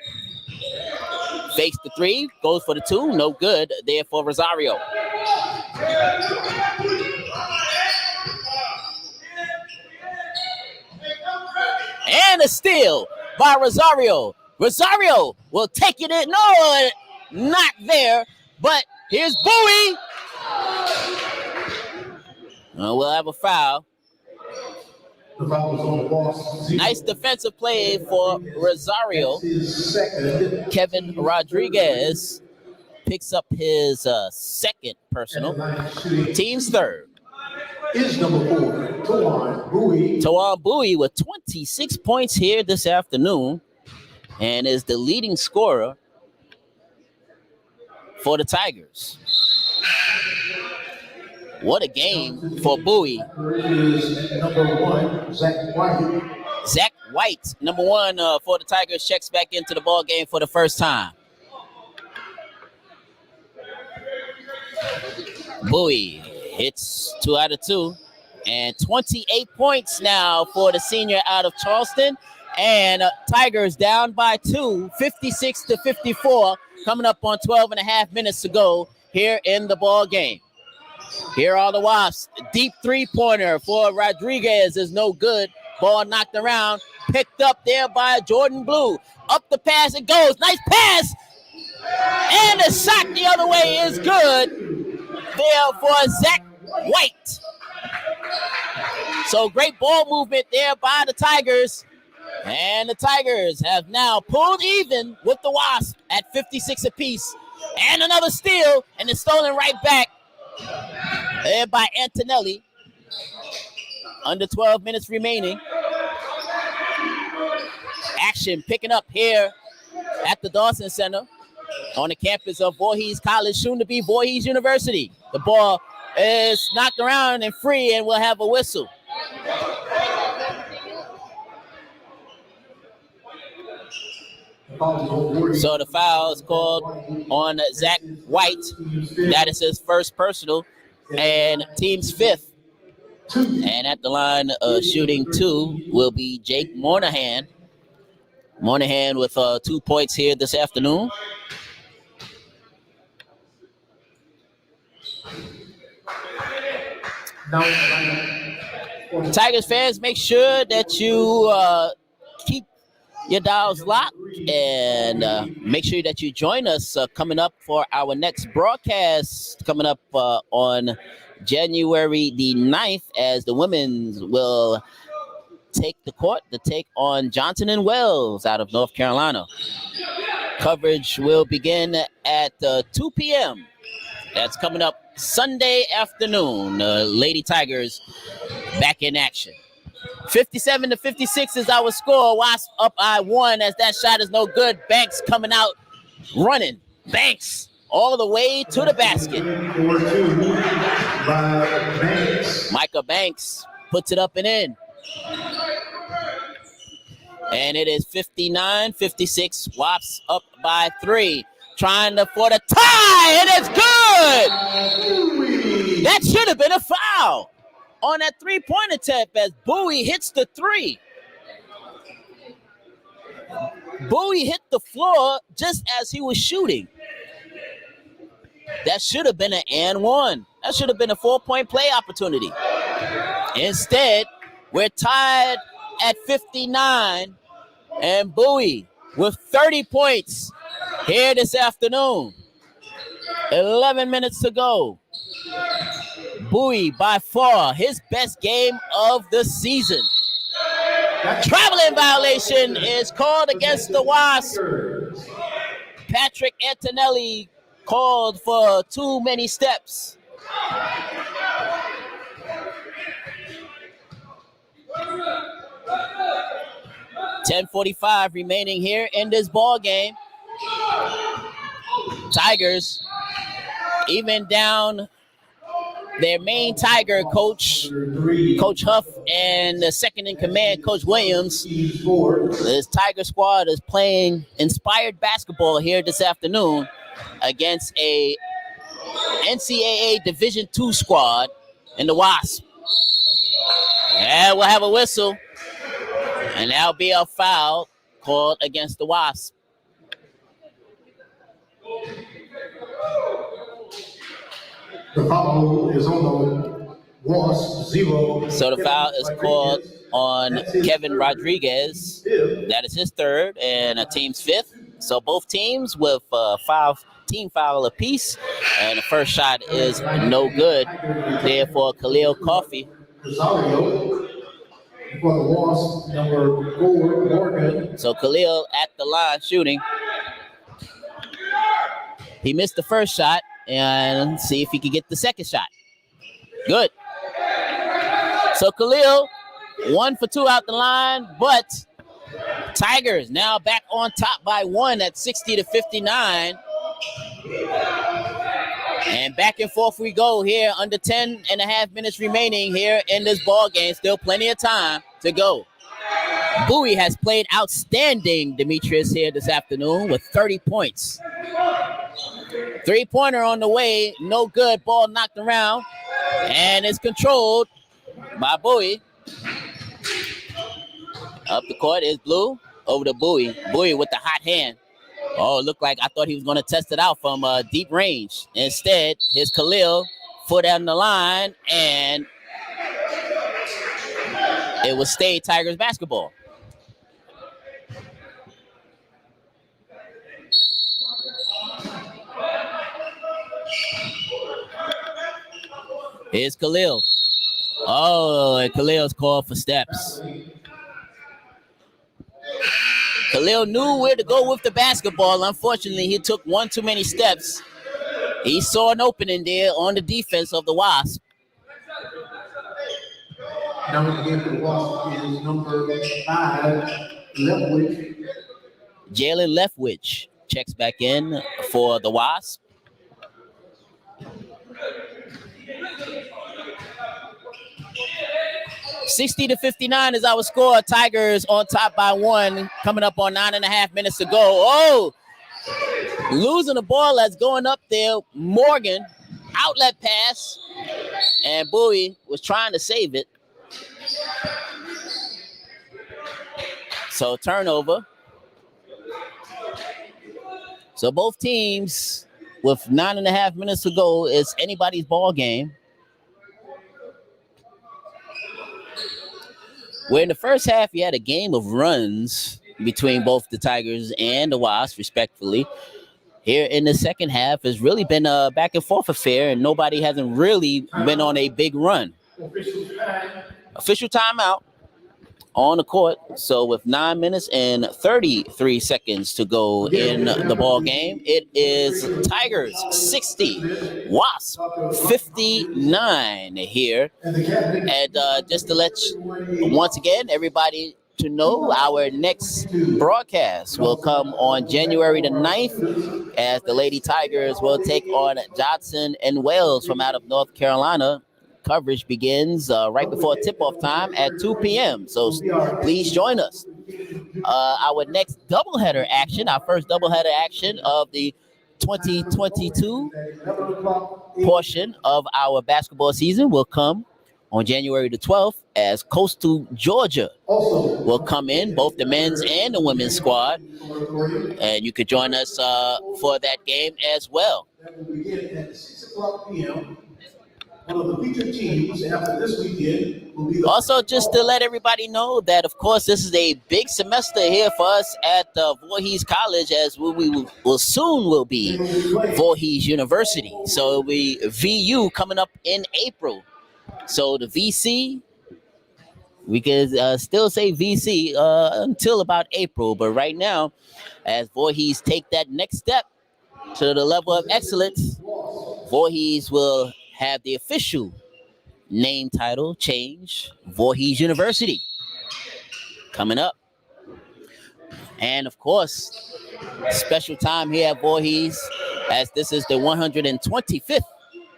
Fakes the 3, goes for the 2, no good there for Rosario. And a steal by Rosario. Rosario will take it in. No, not there. But here's Bowie. We'll have a foul. Nice defensive play for Rosario. Kevin Rodriguez picks up his second personal. Team's third. Is number 4, Tawan Bowie. Tawan Bowie with 26 points here this afternoon and is the leading scorer for the Tigers. What a game for Bowie. Is number 1, Zach White. Zach White, number 1 for the Tigers, checks back into the ball game for the first time. Bowie hits 2 out of 2, and 28 points now for the senior out of Charleston. And Tigers down by 2, 56-54, coming up on 12 and a half minutes to go here in the ball game. Here are the Wasps. Deep 3-pointer for Rodriguez is no good. Ball knocked around, picked up there by Jordan Blue. Up the pass it goes. Nice pass. And the shot the other way is good there for Zach White. So great ball movement there by the Tigers. And the Tigers have now pulled even with the Wasps at 56 apiece. And another steal, and it's stolen right back there by Antonelli. Under 12 minutes remaining. Action picking up here at the Dawson Center on the campus of Voorhees College, soon to be Voorhees University. The ball is knocked around and free, and we'll have a whistle. So the foul is called on Zach White. That is his first personal and team's 5th. And at the line shooting 2 will be Jake Moynihan. Moynihan with 2 points here this afternoon. Tigers fans, make sure that you keep your dials locked, and make sure that you join us coming up for our next broadcast coming up on January the 9th, as the women's will take the court to take on Johnson and Wells out of North Carolina. Coverage will begin at 2 p.m. That's coming up Sunday afternoon. Lady Tigers back in action. 57-56 is our score. Wasps up by 1 as that shot is no good. Banks coming out running. Banks all the way to the basket. Micah Banks puts it up and in. And it is 59-56. Wasps up by 3. Trying for the tie, and it's good! That should have been a foul on that three-point attempt as Bowie hits the 3. Bowie hit the floor just as he was shooting. That should have been an and 1. That should have been a 4-point play opportunity. Instead, we're tied at 59, and Bowie with 30 points here this afternoon. 11 minutes to go. Bowie, by far, his best game of the season. Traveling violation is called against the Wasps. Patrick Antonelli called for too many steps. .45 remaining here in this ball game. Tigers even down their main Tiger coach, Coach Huff, and the second in command, Coach Williams. This Tiger squad is playing inspired basketball here this afternoon against a NCAA Division II squad in the Wasps. And we'll have a whistle, and that'll be a foul called against the Wasps. The foul is on the Wasps 0. So the foul is called on Kevin Rodriguez. That is his 3rd and a team's 5th. So both teams with 5 team foul apiece. And the first shot is no good there for Khalil Coffey. Rosario for the Wasps, number 4, Morgan. So Khalil at the line shooting. He missed the first shot, and see if he can get the second shot. Good. So Khalil, 1 for 2 out the line, but Tigers now back on top by 1 at 60-59. And back and forth we go here, under 10 and a half minutes remaining here in this ball game. Still plenty of time to go. Bowie has played outstanding, Demetrius, here this afternoon with 30 points. 3-pointer on the way, no good. Ball knocked around, and it's controlled by Bowie. Up the court is Blue, over to Bowie. Bowie with the hot hand. Oh, it looked like I thought he was going to test it out from deep range. Instead, here's Khalil, foot on the line, and it will stay Tigers basketball. Here's Khalil. Oh, and Khalil's called for steps. Khalil knew where to go with the basketball. Unfortunately, he took one too many steps. He saw an opening there on the defense of the Wasps. Number the game for the Wasps is number 5, Leftwich. Jalen Leftwich checks back in for the Wasps. $60-59 is our score. Tigers on top by 1, coming up on 9.5 minutes to go. Oh, losing the ball that's going up there. Morgan, outlet pass, and Bowie was trying to save it. So turnover. So both teams with 9.5 minutes to go, it's anybody's ball game. Where in the first half, you had a game of runs between both the Tigers and the Wasps, respectfully. Here in the second half has really been a back and forth affair, and nobody hasn't really been on a big run. Official timeout on the court. So with 9 minutes and 33 seconds to go in the ball game, it is Tigers 60, Wasps 59 here. And just to let once again everybody to know, our next broadcast will come on January the 9th as the Lady Tigers will take on Dawson and Wales from out of North Carolina. Coverage begins right before tip-off time at 2 p.m. So please join us. Our next doubleheader action, our first doubleheader action of the 2022 portion of our basketball season will come on January the 12th as Coastal Georgia will come in, both the men's and the women's squad. And you could join us for that game as well. That will begin at 6 o'clock p.m. One of the featured teams after this weekend will be also, just to let everybody know that, of course, this is a big semester here for us at Voorhees College, as we will soon will be Voorhees University. So we VU coming up in April. So the VC, we could still say VC until about April, but right now, as Voorhees take that next step to the level of excellence, Voorhees will have the official name title change, Voorhees University, coming up. And of course, special time here at Voorhees, as this is the 125th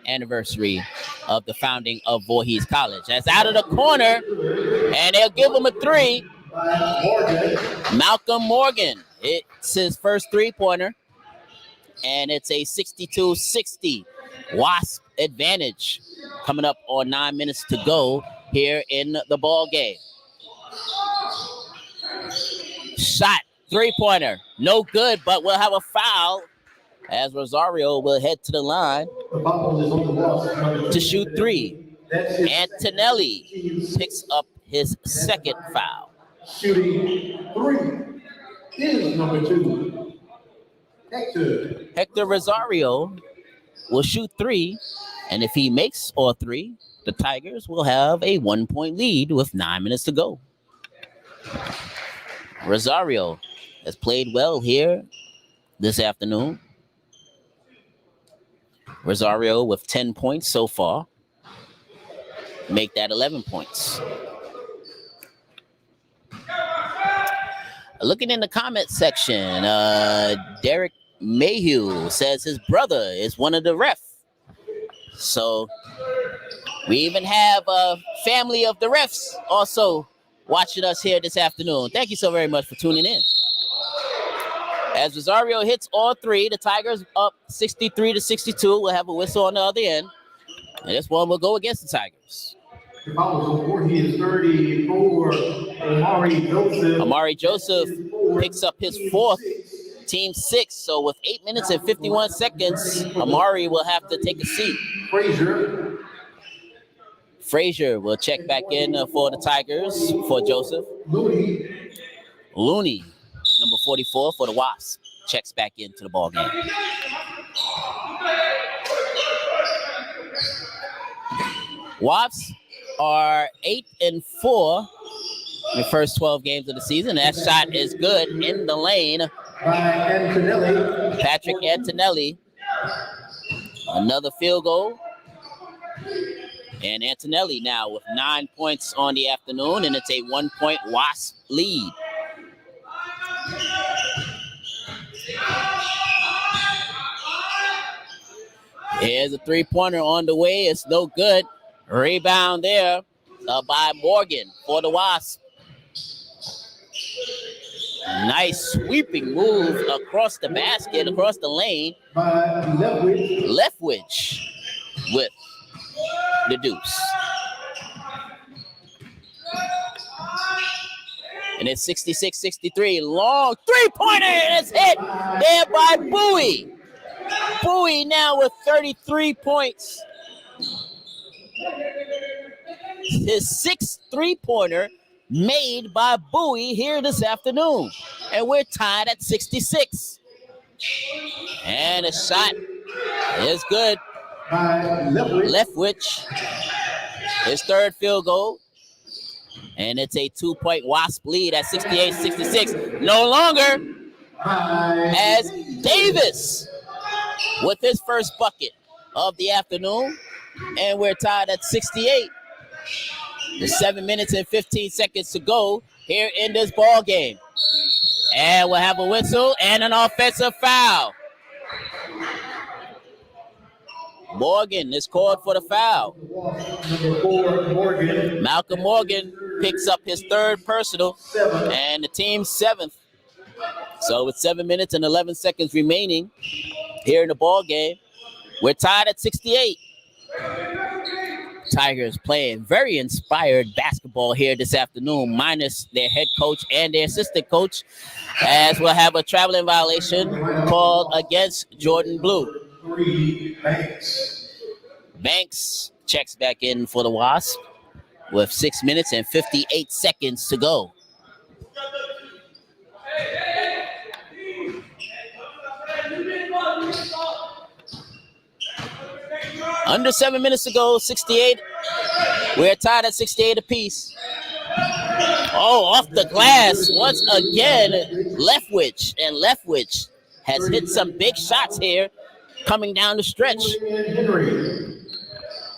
anniversary of the founding of Voorhees College. That's out of the corner, and they'll give him a three. Malcolm Morgan, it's his first three-pointer, and it's a 62-60 Wasp advantage coming up on 9 minutes to go here in the ball game. Shot, three-pointer, no good, but we'll have a foul as Rosario will head to the line to shoot three. Antonelli picks up his second foul. shooting three is number 2, Hector Rosario will shoot three, and if he makes all three, the Tigers will have a 1-point lead with 9 minutes to go. Rosario has played well here this afternoon. Rosario with 10 points so far. Make that 11 points. Looking in the comment section, Derek Mayhew says his brother is one of the refs. So we even have a family of the refs also watching us here this afternoon. Thank you so very much for tuning in. As Rosario hits all three, the Tigers up 63-62. We'll have a whistle on the other end. And this one will go against the Tigers. He is 34. Amari Joseph picks up his fourth, team 6. So with 8 minutes and 51 seconds, Amari will have to take a seat. Frazier will check back in for the Tigers for Joseph. Looney, number 44 for the Wasps, checks back into the ball game. Wasps are 8-4 in the first 12 games of the season. That shot is good in the lane. Patrick Antonelli. Another field goal. And Antonelli now with 9 points on the afternoon, and it's a 1-point Wasp lead. Here's a three-pointer on the way. It's no good. Rebound there by Morgan for the Wasps. Nice sweeping move across the basket, across the lane. Leftwich with the deuce. And it's 66-63. Long three-pointer. It's hit there by Bowie. Bowie now with 33 points. His sixth three-pointer made by Bowie here this afternoon. And we're tied at 66. And a shot is good. Leftwich, his third field goal. And it's a 2-point Wasp lead at 68-66. No longer as Davis with his first bucket of the afternoon. And we're tied at 68. There's 7 minutes and 15 seconds to go here in this ball game. And we'll have a whistle and an offensive foul. Morgan is called for the foul. Malcolm Morgan picks up his third personal and the team's seventh. So with 7 minutes and 11 seconds remaining here in the ball game, we're tied at 68. Tigers playing very inspired basketball here this afternoon, minus their head coach and their assistant coach, as we'll have a traveling violation called against Jordan Blue. Banks checks back in for the Wasps with 6 minutes and 58 seconds to go. Under 7 minutes to go, 68. We're tied at 68 apiece. Oh, off the glass once again, Leftwich. And Leftwich has hit some big shots here coming down the stretch.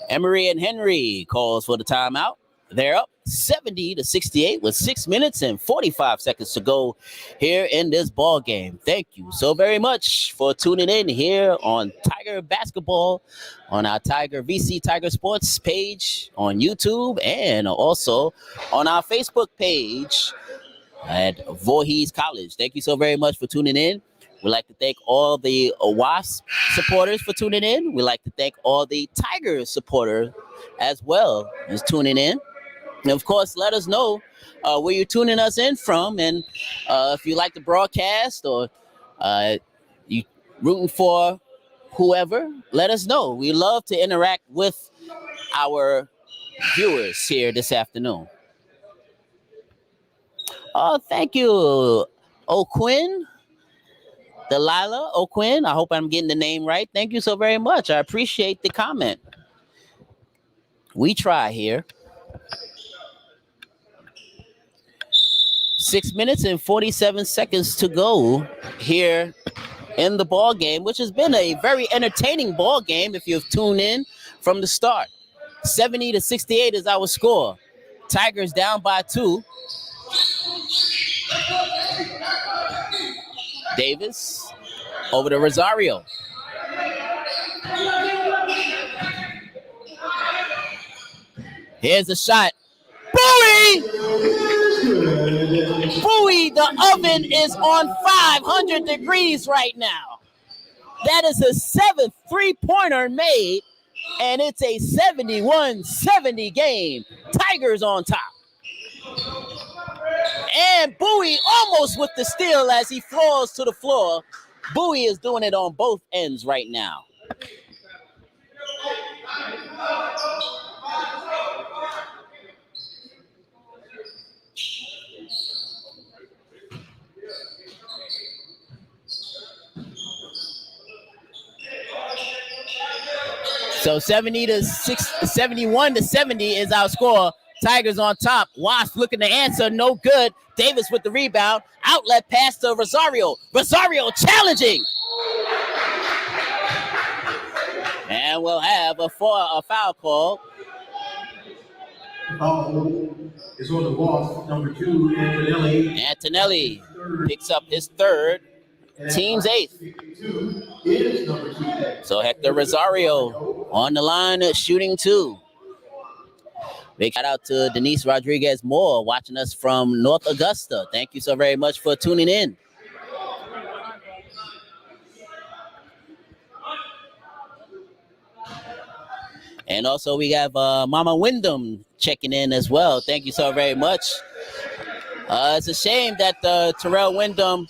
Emory and Henry calls for the timeout. They're up 70-68 with 6 minutes and 45 seconds to go here in this ball game. Thank you so very much for tuning in here on Tiger Basketball on our VC Tiger Sports page on YouTube and also on our Facebook page at Voorhees College. Thank you so very much for tuning in. We'd like to thank all the Wasps supporters for tuning in. We'd like to thank all the Tigers supporters as well as tuning in. And of course, let us know where you're tuning us in from. And if you like the broadcast or you rooting for whoever, let us know. We love to interact with our viewers here this afternoon. Oh, thank you, O'Quinn. Delilah O'Quinn. I hope I'm getting the name right. Thank you so very much. I appreciate the comment. We try here. 6 minutes and 47 seconds to go here in the ball game, which has been a very entertaining ball game if you've tuned in from the start. 70-68 is our score. Tigers down by 2. Davis over to Rosario. Here's a shot. Bowie! Bowie, the oven is on 500 degrees right now. That is his 7th three-pointer made, and it's a 71-70 game. Tigers on top. And Bowie almost with the steal as he falls to the floor. Bowie is doing it on both ends right now. So 71-70 is our score. Tigers on top. Wasps looking to answer. No good. Davis with the rebound. Outlet pass to Rosario. Rosario challenging. And we'll have a foul call. Is on the Wasps, number 2, Antonelli. Antonelli picks up his third. Team's 8th. Is number 2. So Hector Rosario on the line shooting 2. Big shout out to Denise Rodriguez Moore watching us from North Augusta. Thank you so very much for tuning in. And also we have Mama Wyndham checking in as well. Thank you so very much. It's a shame that Terrell Wyndham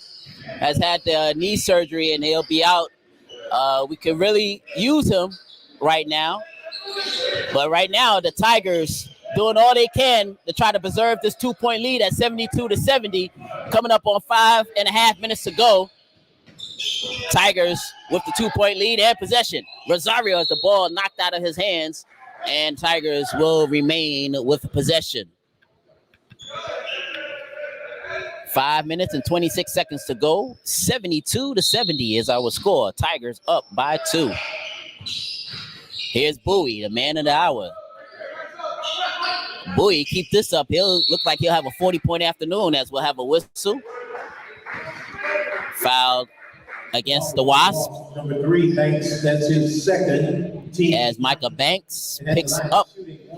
has had the knee surgery and he'll be out. We could really use him right now. But right now, the Tigers doing all they can to try to preserve this 2-point lead at 72-70. Coming up on 5.5 minutes to go. Tigers with the 2-point lead and possession. Rosario has the ball knocked out of his hands, and Tigers will remain with possession. 5 minutes and 26 seconds to go. 72-70 is our score. Tigers up by 2. Here's Bowie, the man of the hour. Bowie, keep this up. He'll look like he'll have a 40-point afternoon as we'll have a whistle. Foul against the Wasps. Number 3, Banks, that's his second team. As Micah Banks picks up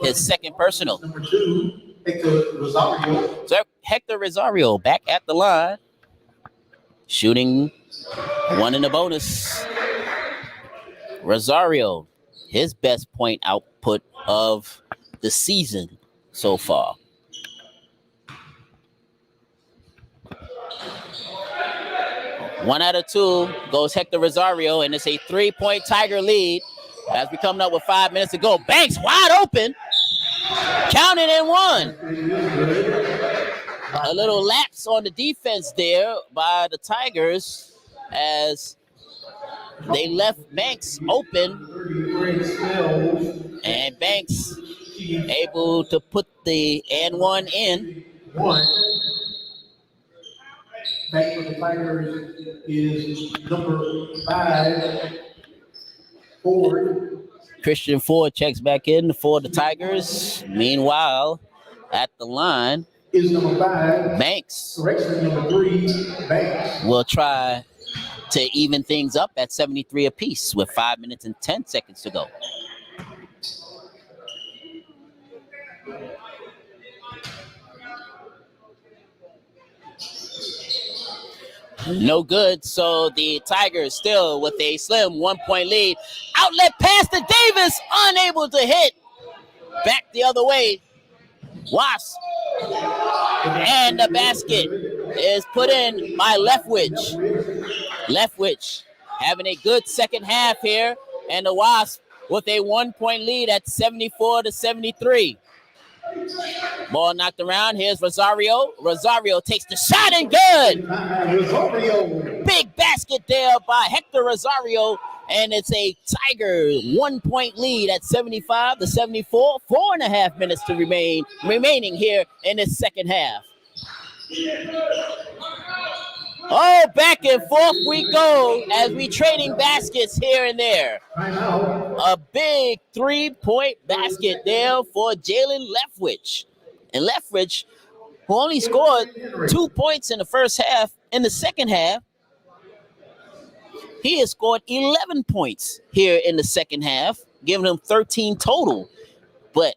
his second personal. Number 2, Hector Rosario. So Hector Rosario back at the line. Shooting one in the bonus. Rosario, his best point output of the season so far. One out of 2 goes Hector Rosario, and it's a 3-point Tiger lead as we coming up with 5 minutes to go. Banks wide open. Counted and one. A little lapse on the defense there by the Tigers as they left Banks open. And Banks able to put the and one in. Back for the Tigers is number 5, Ford. Christian Ford checks back in for the Tigers. Meanwhile, at the line is number 5. Banks. Correction, number 3, Banks. Will try to even things up at 73 apiece with 5 minutes and 10 seconds to go. No good. So the Tigers still with a slim 1-point lead. Outlet pass to Davis, unable to hit. Back the other way. Wasps. And the basket is put in by Leftwich. Leftwich having a good second half here. And the Wasps with a 1-point lead at 74-73. Ball knocked around. Here's Rosario. Rosario takes the shot and good. Rosario. Big basket there by Hector Rosario. And it's a Tiger 1-point lead at 75-74. 4.5 minutes to remaining here in this second half. Oh, back and forth we go as we trading baskets here and there. A big 3-point basket there for Jalen Leftwich. And Leftwich, who only scored 2 points in the first half, in the second half, he has scored 11 points here in the second half, giving him 13 total. But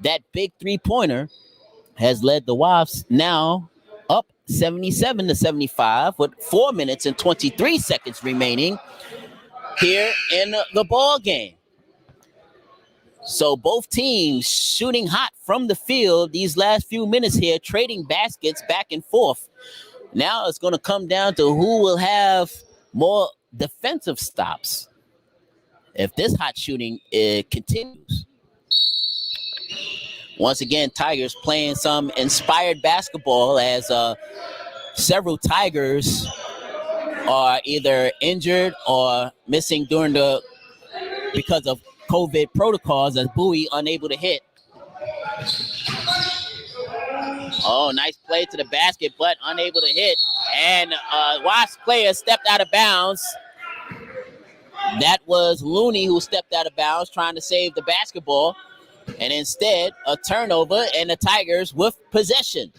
that big 3-pointer has led the Wasps now up 77-75 with 4 minutes and 23 seconds remaining here in the ball game. So both teams shooting hot from the field these last few minutes here, trading baskets back and forth. Now it's going to come down to who will have more defensive stops if this hot shooting continues. Once again, Tigers playing some inspired basketball as several Tigers are either injured or missing because of COVID protocols, as Bowie unable to hit. Oh, nice play to the basket, but unable to hit. And Wasp player stepped out of bounds. That was Looney who stepped out of bounds trying to save the basketball. And instead, a turnover and the Tigers with possession.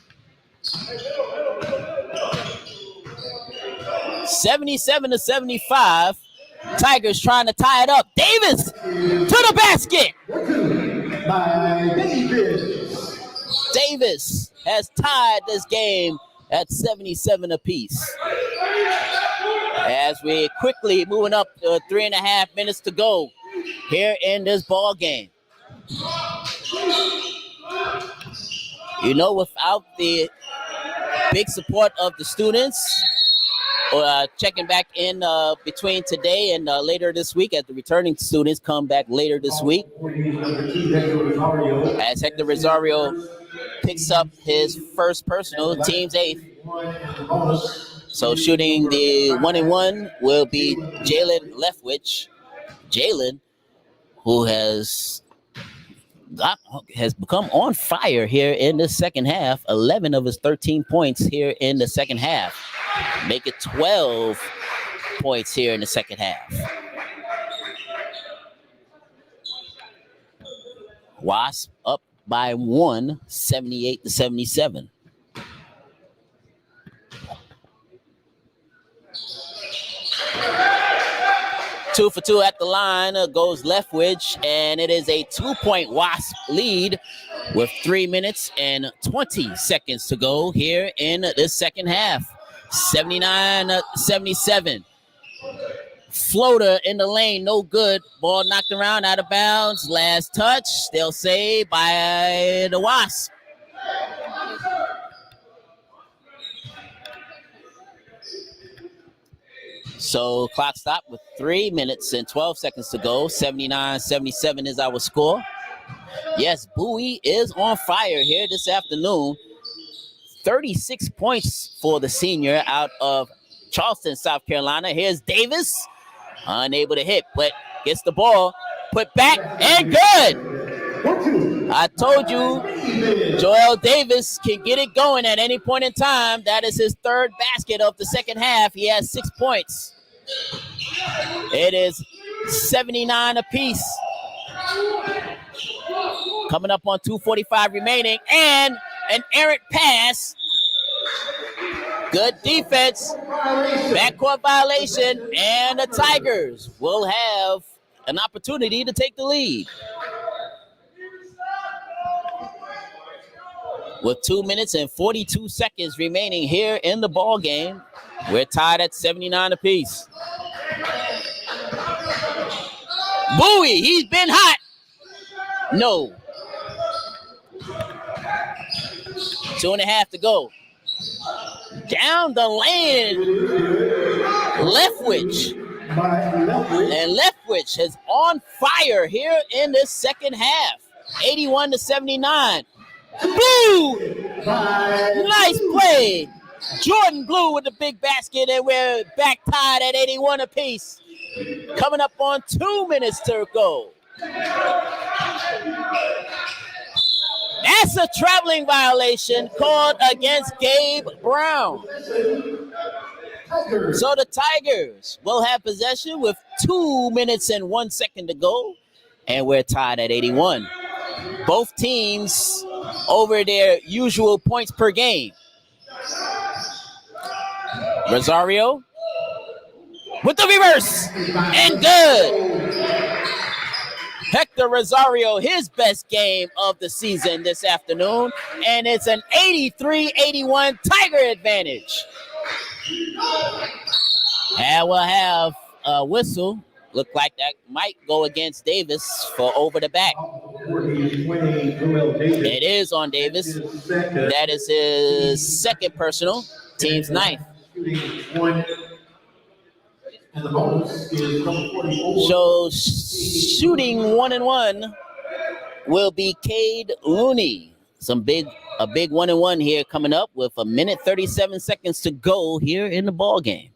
77-75. Tigers trying to tie it up. Davis to the basket. By Davis. Davis has tied this game at 77 apiece. As we quickly moving up to 3.5 minutes to go here in this ball game. You know, without the big support of the students checking back in between today and later this week as the returning students come back later this week. As Hector Rosario picks up his first personal, team's 8th. So shooting the 1-1 will be Jalen Leftwich. Jalen, who has become on fire here in the second half. 11 of his 13 points here in the second half. Make it 12 points here in the second half. Wasps up by 1, 78-77. Two for two at the line goes Leftwich, and it is a 2-point Wasp lead with 3 minutes and 20 seconds to go here in the second half. 79-77. Floater in the lane, no good. Ball knocked around, out of bounds. Last touch, still saved by the Wasps. So clock stopped with 3 minutes and 12 seconds to go. 79-77 is our score. Yes, Bowie is on fire here this afternoon. 36 points for the senior out of Charleston, South Carolina. Here's Davis, unable to hit, but gets the ball, put back, and good. I told you, Joel Davis can get it going at any point in time. That is his third basket of the second half. He has 6 points. It is 79 apiece. Coming up on 2:45 remaining, and an errant pass. Good defense. Backcourt violation, and the Tigers will have an opportunity to take the lead. With 2 minutes and 42 seconds remaining here in the ball game, we're tied at 79 apiece. Bowie, he's been hot. No. 2.5 to go. Down the lane, Leftwich. And Leftwich is on fire here in this second half. 81-79. Blue! Nice play. Jordan Blue with the big basket, and we're back tied at 81 apiece. Coming up on 2 minutes to go. That's a traveling violation called against Gabe Brown. So the Tigers will have possession with 2 minutes and 1 second to go, and we're tied at 81. Both teams over their usual points per game. Rosario with the reverse, and good. Hector Rosario, his best game of the season this afternoon, and it's an 83-81 Tiger advantage. And we'll have a whistle. Look like that might go against Davis for over the back. It is on Davis. That is his second personal, team's 9th. And the bonus is number 44. So shooting 1-1 will be Cade Looney. A big 1-1 here coming up with 1 minute 37 seconds to go here in the ball game.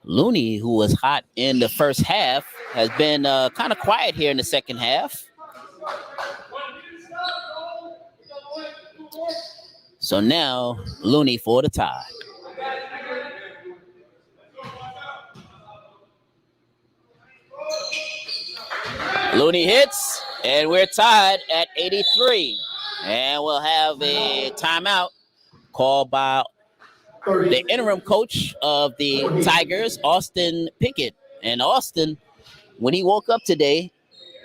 Looney, who was hot in the first half, has been kind of quiet here in the second half. So now Looney for the tie. Looney hits, and we're tied at 83. And we'll have a timeout called by the interim coach of the Tigers, Austin Pickett. And Austin, when he woke up today,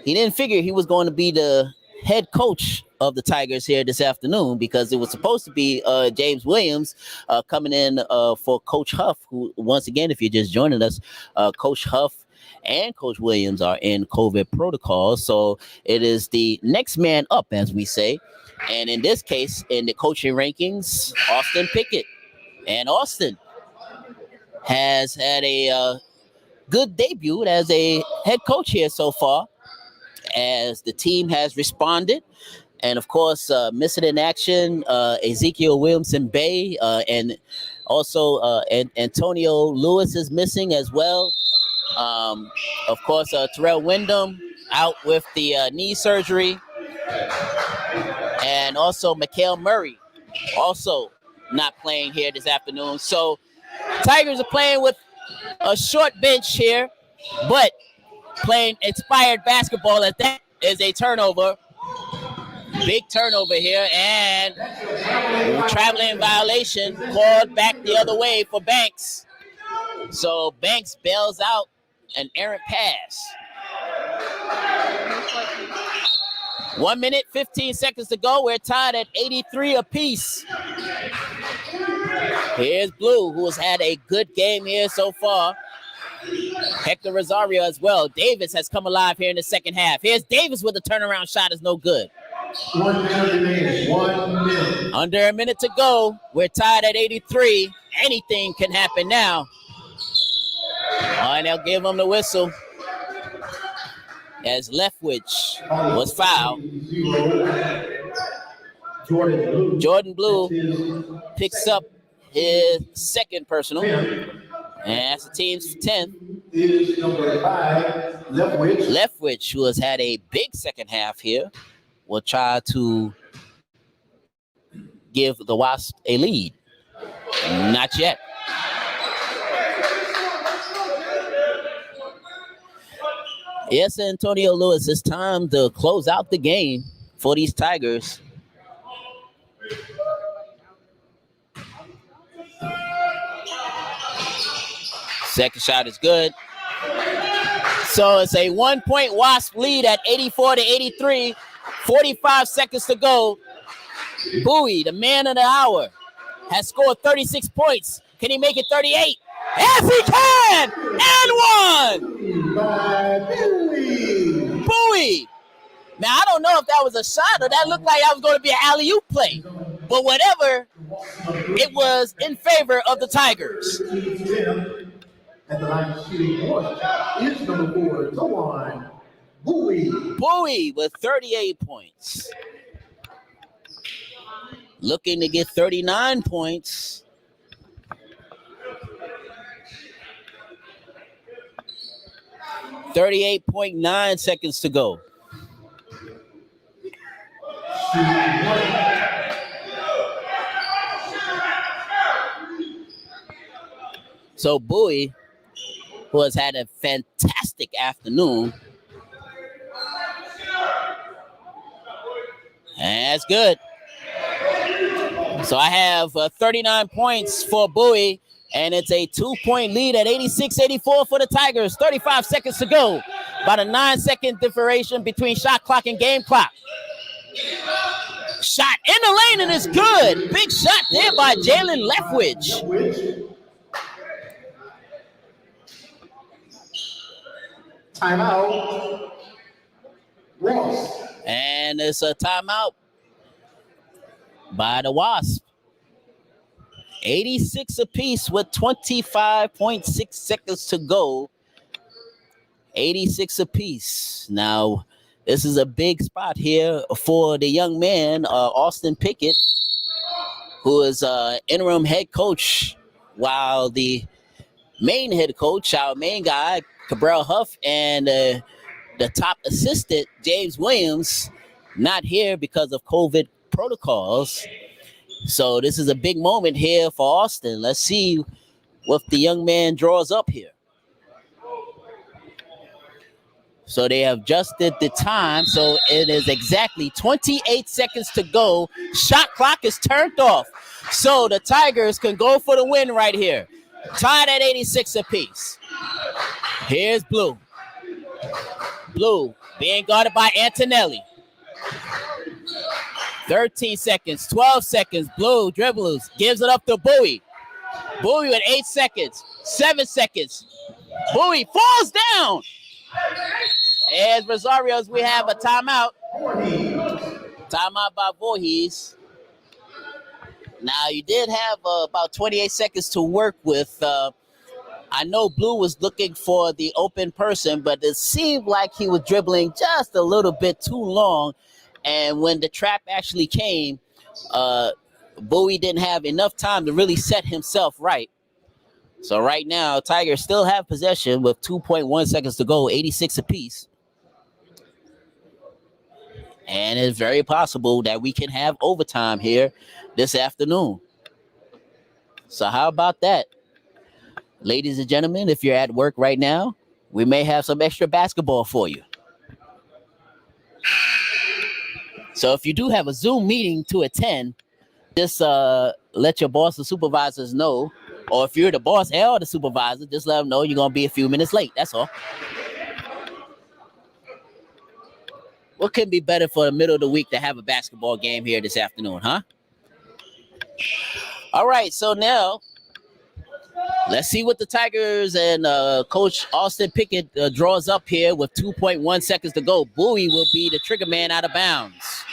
he didn't figure he was going to be the head coach of the Tigers here this afternoon, because it was supposed to be James Williams coming in for Coach Huff, who, once again, if you're just joining us, Coach Huff and Coach Williams are in COVID protocols. So it is the next man up, as we say. And in this case, in the coaching rankings, Austin Pickett. And Austin has had a good debut as a head coach here so far, as the team has responded. And of course, missing in action, Ezekiel Williamson Bay, and also Antonio Lewis is missing as well. Of course, Terrell Wyndham out with the knee surgery. And also Mikael Murray also not playing here this afternoon. So Tigers are playing with a short bench here, but playing inspired basketball, as that is a turnover. Big turnover here, and traveling violation called back the other way for Banks. So Banks bails out an errant pass. 1 minute, 15 seconds to go. We're tied at 83 apiece. Here's Blue, who has had a good game here so far. Hector Rosario as well. Davis has come alive here in the second half. Here's Davis with a turnaround shot, is no good. 1 minute remaining. 1 minute. Under a minute to go. We're tied at 83. Anything can happen now. And they'll give him the whistle as Leftwich was fouled. Jordan Blue picks up his second personal. And that's the team's 10th. Is number 5, Leftwich. Leftwich, who has had a big second half here, will try to give the Wasps a lead. Not yet. Yes, Antonio Lewis, it's time to close out the game for these Tigers. Second shot is good. So it's a 1 point Wasp lead at 84 to 83. 45 seconds to go. Bowie, the man of the hour, has scored 36 points. Can he make it 38? Yes, he can! And one! Bowie! Now, I don't know if that was a shot or that looked like that was going to be an alley-oop play. But whatever, it was in favor of the Tigers. At the line shooting point is number 4, go on, Bowie. Bowie with 38 points. Looking to get 39 points. .9 seconds to go. So Bowie, who has had a fantastic afternoon. And that's good. So I have 39 points for Bowie, and it's a 2-point lead at 86-84 for the Tigers. 35 seconds to go. About a 9-second differential between shot clock and game clock. Shot in the lane, and it's good. Big shot there by Jalen Leftwich. Timeout. Ross. And it's a timeout by the Wasps. 86 apiece with 25.6 seconds to go. 86 apiece. Now, this is a big spot here for the young man, Austin Pickett, who is interim head coach, while the main head coach, our main guy, Cabral Huff, and the top assistant, James Williams, not here because of COVID protocols. So this is a big moment here for Austin. Let's see what the young man draws up here. So they have adjusted the time. So it is exactly 28 seconds to go. Shot clock is turned off. So the Tigers can go for the win right here. Tied at 86 apiece. Here's Blue. Blue being guarded by Antonelli. 13 seconds, 12 seconds. Blue dribbles, gives it up to Bowie. Bowie with 8 seconds, 7 seconds. Bowie falls down. As Rosario's, we have a timeout. Timeout by Voorhees. Now, you did have about 28 seconds to work with. I know Blue was looking for the open person, but it seemed like he was dribbling just a little bit too long. And when the trap actually came, Bowie didn't have enough time to really set himself right. So right now, Tigers still have possession with 2.1 seconds to go, 86 apiece. And it's very possible that we can have overtime here this afternoon. So how about that? Ladies and gentlemen, if you're at work right now, we may have some extra basketball for you. So if you do have a Zoom meeting to attend, just let your boss or supervisors know. Or if you're the boss or the supervisor, just let them know you're going to be a few minutes late. That's all. What can be better for the middle of the week to have a basketball game here this afternoon, huh? All right, so now let's see what the Tigers and Coach Austin Pickett draws up here with 2.1 seconds to go. Bowie will be the trigger man out of bounds.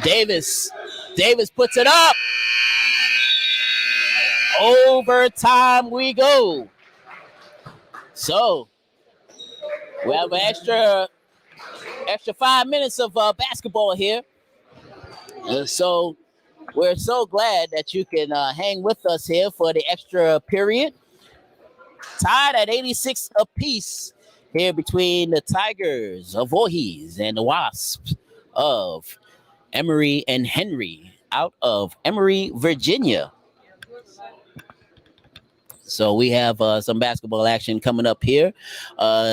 Davis puts it up. Overtime we go. So we have an extra 5 minutes of basketball here. So we're so glad that you can hang with us here for the extra period. Tied at 86 apiece here between the Tigers of Voorhees and the Wasps of Emory and Henry out of Emory, Virginia. So we have some basketball action coming up here.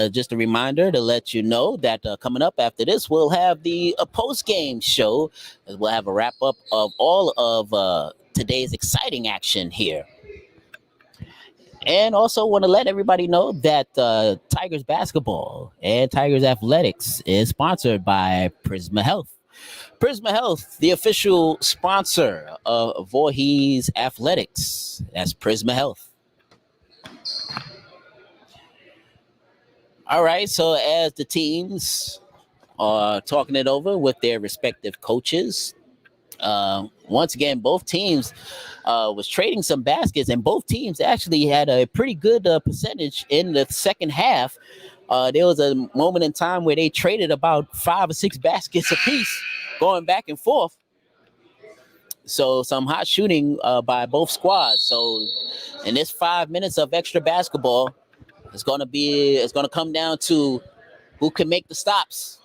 Just a reminder to let you know that coming up after this, we'll have the post-game show. We'll have a wrap-up of all of today's exciting action here. And also want to let everybody know that Tigers basketball and Tigers athletics is sponsored by Prisma Health. Prisma Health, the official sponsor of Voorhees Athletics. That's Prisma Health. All right, so as the teams are talking it over with their respective coaches, once again, both teams was trading some baskets, and both teams actually had a pretty good percentage in the second half. There was a moment in time where they traded about 5 or 6 baskets apiece, going back and forth. So some hot shooting by both squads. So in this 5 minutes of extra basketball, it's going to come down to who can make the stops.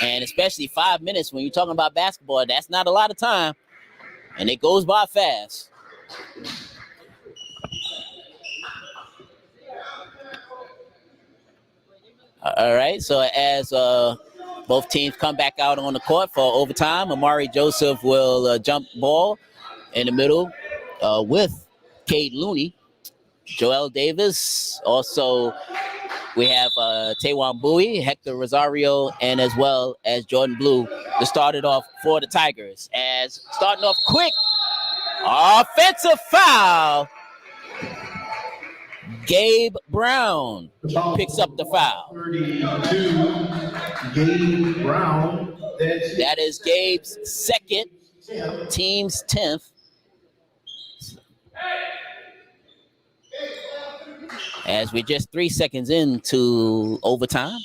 And especially 5 minutes when you're talking about basketball, that's not a lot of time. And it goes by fast. All right, so as both teams come back out on the court for overtime, Amari Joseph will jump ball in the middle with Cade Looney. Joel Davis. Also, we have Taewon Bowie, Hector Rosario, and as well as Jordan Blue to start it off for the Tigers. As starting off quick, offensive foul. Gabe Brown picks up the foul. 32, Gabe Brown. That is Gabe's second, team's 10th. As we're just 3 seconds into overtime.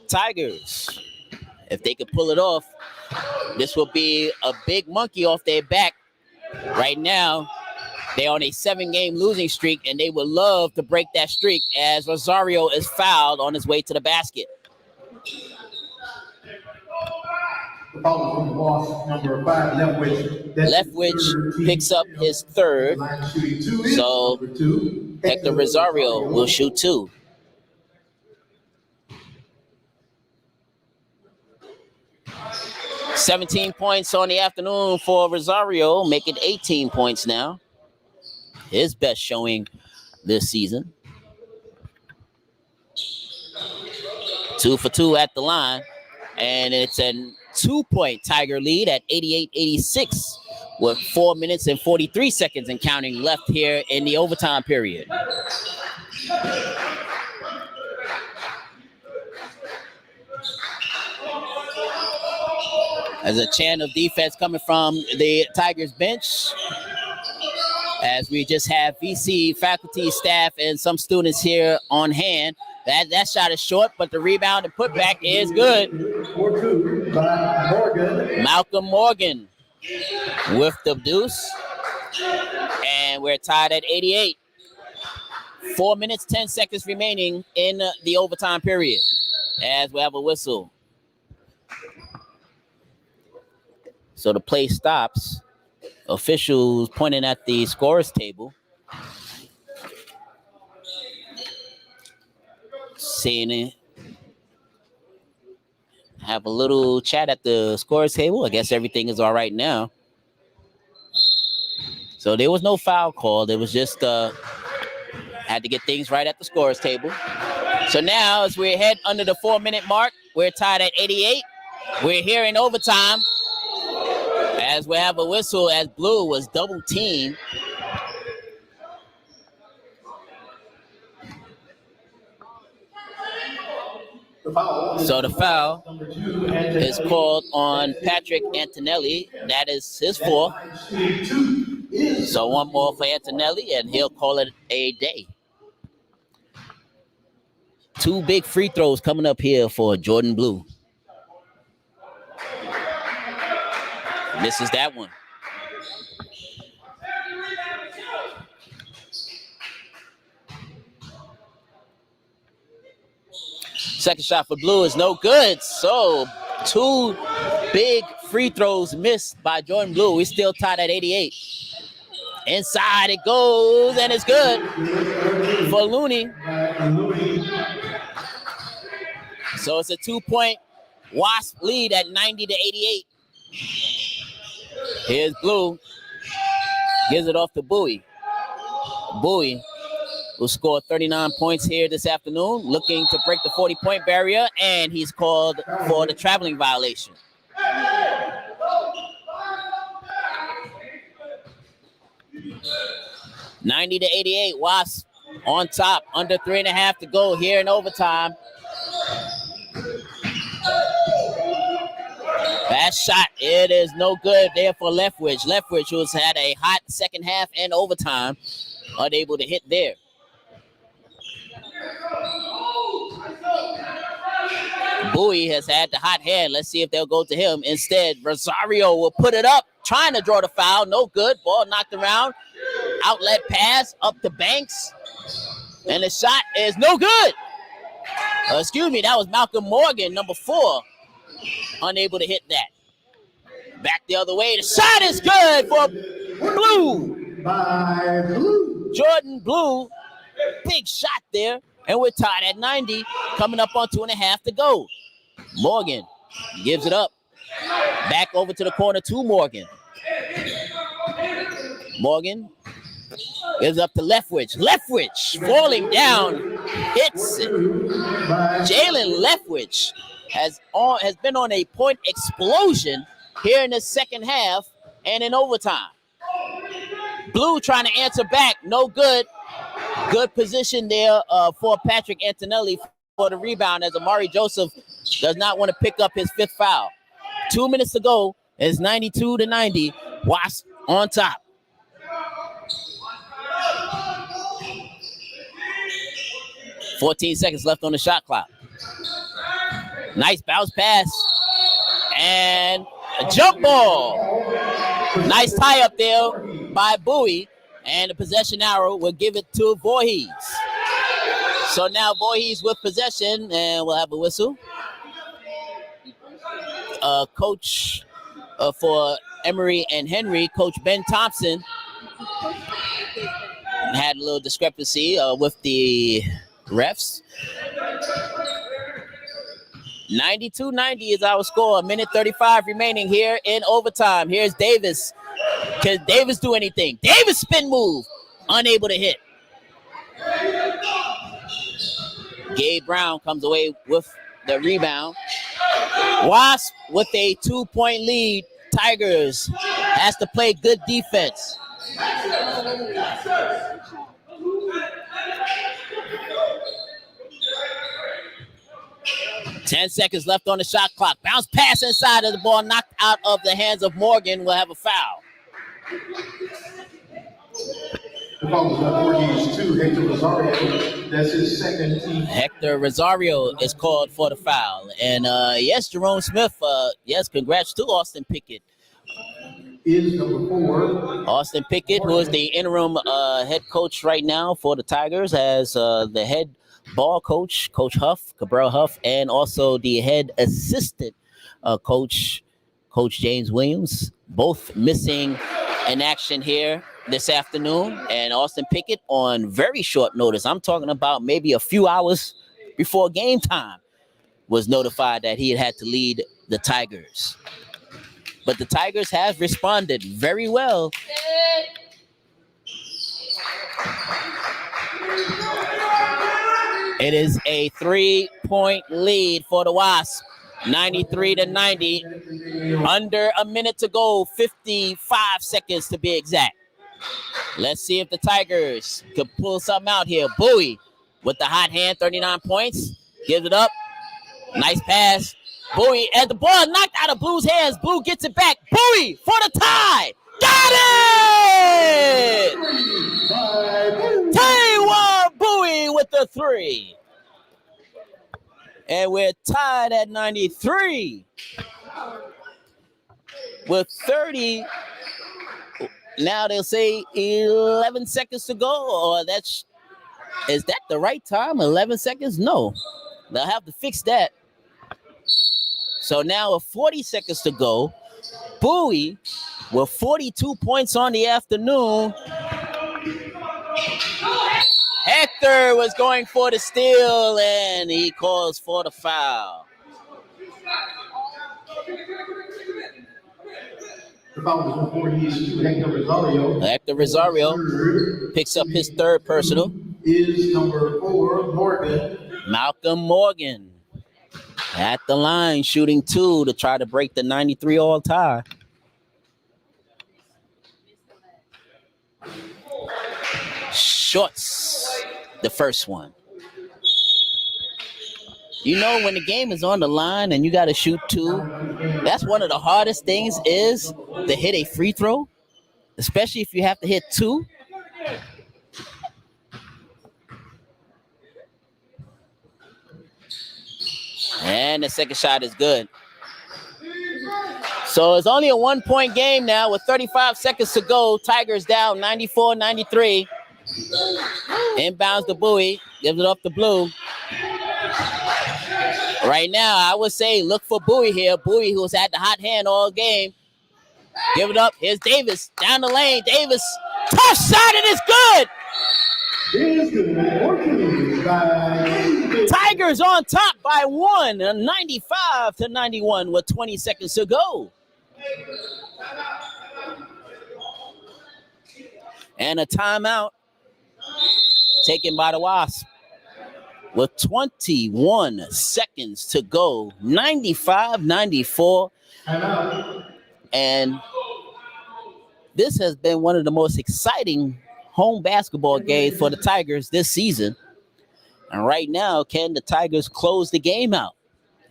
Tigers, if they could pull it off, this will be a big monkey off their back. Right now, they're on a 7-game losing streak, and they would love to break that streak as Rosario is fouled on his way to the basket. Number 5, Leftwich picks up his third. So Hector Rosario will shoot 2. $17 points on the afternoon for Rosario, making 18 points now. His best showing this season. 2 for 2 at the line. And it's a 2-point Tiger lead at 88-86 with 4 minutes and 43 seconds and counting left here in the overtime period. As a chant of defense coming from the Tigers bench, as we just have VC faculty, staff, and some students here on hand. That shot is short, but the rebound and putback is good. Malcolm Morgan with the deuce. And we're tied at 88. 4 minutes, 10 seconds remaining in the overtime period as we have a whistle. So the play stops. Officials pointing at the scorers table, saying it. Have a little chat at the scorers table. I guess everything is all right now. So there was no foul call. There was just had to get things right at the scorers table. So now as we head under the 4 minute mark, we're tied at 88. We're here in overtime. As we have a whistle as Blue was double teamed. So the foul is called on Patrick Antonelli. That is his fourth. So one more for Antonelli, and he'll call it a day. 2 big free throws coming up here for Jordan Blue. Misses that one. Second shot for Blue is no good. So 2 big free throws missed by Jordan Blue. We're still tied at 88. Inside it goes, and it's good for Looney. So it's a 2-point Wasp lead at 90 to 88. Here's Blue. Gives it off to Bowie. Bowie will score 39 points here this afternoon, looking to break the 40-point barrier, and he's called for the traveling violation. $90 to 88, Wasps on top, under 3.5 to go here in overtime. That shot, it is no good there for Leftwich. Leftwich, who's had a hot second half and overtime, unable to hit there. Bowie has had the hot hand. Let's see if they'll go to him. Instead, Rosario will put it up, trying to draw the foul. No good. Ball knocked around. Outlet pass up to Banks. And the shot is no good. Excuse me, that was Malcolm Morgan, number 4. Unable to hit that. Back the other way. The shot is good for Blue. By Blue. Jordan Blue. Big shot there. And we're tied at 90. Coming up on 2.5 to go. Morgan gives it up. Back over to the corner to Morgan. Morgan gives up to Leftwich. Leftwich falling down. Hits it. Jalen Leftwich has been on a point explosion here in the second half and in overtime. Blue trying to answer back. No good. Good position there for Patrick Antonelli for the rebound as Amari Joseph does not want to pick up his 5th foul. 2 minutes to go. It's 92 to 90. Wasps on top. $14 seconds left on the shot clock. Nice bounce pass. And a jump ball. Nice tie up there by Bowie. And the possession arrow will give it to Voorhees. So now Voorhees with possession, and we'll have a whistle. Coach for Emory and Henry, Coach Ben Thompson, had a little discrepancy with the refs. 92-90 is our score. 1:35 remaining here in overtime. Here's Davis. Can Davis do anything? Davis spin move. Unable to hit. Gabe Brown comes away with the rebound. Wasp with a 2-point lead, Tigers has to play good defense. Ten seconds left on the shot clock. Bounce pass inside of the ball, knocked out of the hands of Morgan. Will have a foul. The foul is on Voorhees 2, Hector Rosario. That's his second team. Hector Rosario is called for the foul. And yes, Jerome Smith, yes, congrats to Austin Pickett. Is number 4. Austin Pickett, who is the interim head coach right now for the Tigers, as the head ball coach, Coach Huff, Cabral Huff, and also the head assistant coach, Coach James Williams, both missing in action here this afternoon. And Austin Pickett on very short notice, I'm talking about maybe a few hours before game time, was notified that he had to lead the Tigers. But the Tigers have responded very well. It is a 3-point lead for the Wasps, 93-90. Under a minute to go, 55 seconds to be exact. Let's see if the Tigers can pull something out here. Bowie with the hot hand, 39 points. Gives it up. Nice pass. Bowie, and the ball knocked out of Blue's hands. Blue gets it back. Bowie for the tie. Got it! Taiwan Bowie with the 3. And we're tied at 93 with 30. Now they'll say 11 seconds to go. Or is that the right time? 11 seconds? No. They'll have to fix that. So now with 40 seconds to go, Bowie with 42 points on the afternoon. Hector was going for the steal, and he calls for the foul. The foul is on Voorhees 2, Hector Rosario. Hector Rosario picks up his third personal. Is number 4, Morgan. Malcolm Morgan at the line, shooting 2 to try to break the 93 all tie. Shorts the first one. You know, when the game is on the line and you got to shoot 2, that's one of the hardest things is to hit a free throw, especially if you have to hit 2. And the second shot is good. So it's only a 1-point game now with 35 seconds to go. Tigers down 94-93. Inbounds to Bowie. Gives it off to Blue. Right now, I would say look for Bowie here. Bowie, who's had the hot hand all game. Give it up. Here's Davis. Down the lane. Davis. Tough shot, and it's good. Tigers on top by 1, 95-91 with 20 seconds to go. And a timeout taken by the Wasps with 21 seconds to go. 95-94. And this has been one of the most exciting home basketball games for the Tigers this season. And right now, can the Tigers close the game out?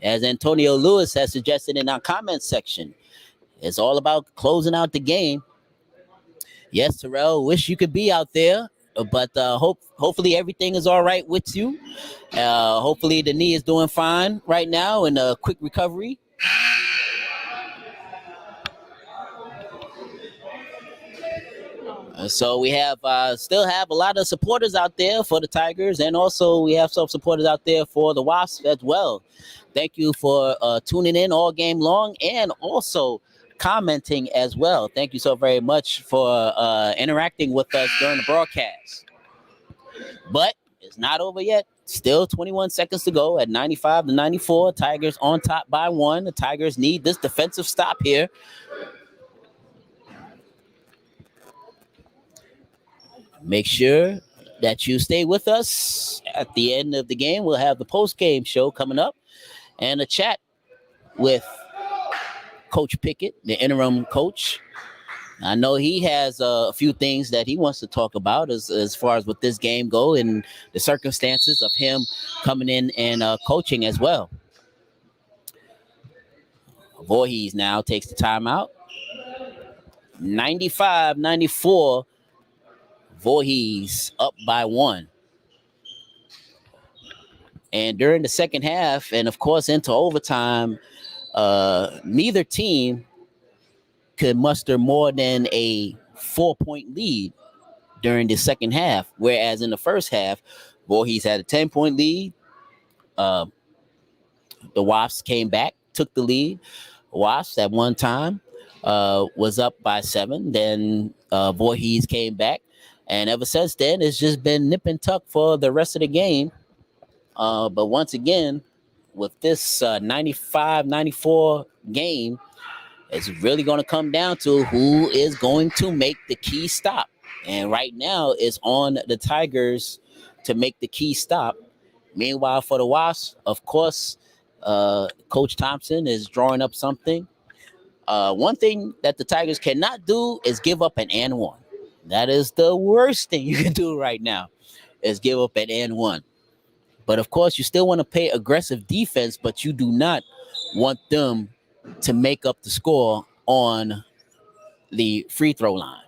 As Antonio Lewis has suggested in our comment section, it's all about closing out the game. Yes, Terrell, wish you could be out there, but hopefully everything is all right with you. Hopefully the knee is doing fine right now and a quick recovery. So we have still have a lot of supporters out there for the Tigers, and also we have some supporters out there for the Wasps as well. Thank you for tuning in all game long and also commenting as well. Thank you so very much for interacting with us during the broadcast. But it's not over yet. Still 21 seconds to go at 95-94. Tigers on top by 1. The Tigers need this defensive stop here. Make sure that you stay with us. At the end of the game, we'll have the post-game show coming up and a chat with Coach Pickett, the interim coach. I know he has a few things that he wants to talk about as far as with this game go and the circumstances of him coming in and coaching as well. Voorhees now takes the timeout. 95-94. Voorhees up by 1. And during the second half, and of course into overtime, neither team could muster more than a 4-point lead during the second half. Whereas in the first half, Voorhees had a 10-point lead. The Wasps came back, took the lead. Wasps at one time was up by 7. Then Voorhees came back. And ever since then, it's just been nip and tuck for the rest of the game. But once again, with this 95-94 game, it's really going to come down to who is going to make the key stop. And right now, it's on the Tigers to make the key stop. Meanwhile, for the Wasps, of course, Coach Thompson is drawing up something. One thing that the Tigers cannot do is give up an and one. That is the worst thing you can do right now, is give up an and one. But of course, you still want to play aggressive defense, but you do not want them to make up the score on the free throw line.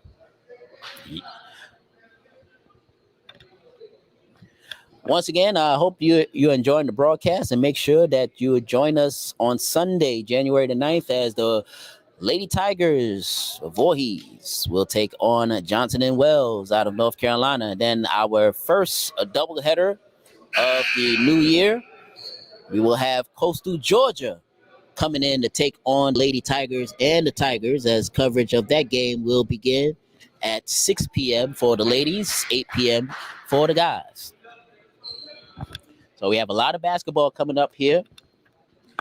Once again, I hope you're enjoying the broadcast, and make sure that you join us on Sunday, January the 9th, as the Lady Tigers Voorhees will take on Johnson and Wells out of North Carolina. Then our first doubleheader of the new year, we will have Coastal Georgia coming in to take on Lady Tigers and the Tigers, as coverage of that game will begin at 6 p.m. for the ladies, 8 p.m. for the guys. So we have a lot of basketball coming up here.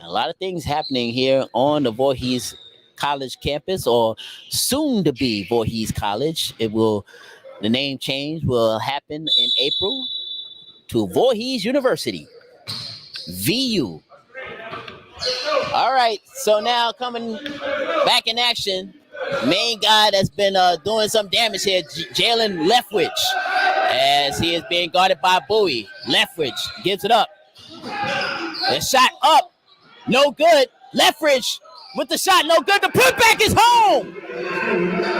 A lot of things happening here on the Voorhees College campus, or soon to be Voorhees College. The name change will happen in April to Voorhees University, VU. All right, so now coming back in action, main guy that's been doing some damage here, Jalen Leftwich, as he is being guarded by Bowie. Leftwich gives it up. The shot up, no good. Leftwich with the shot, no good. The putback is home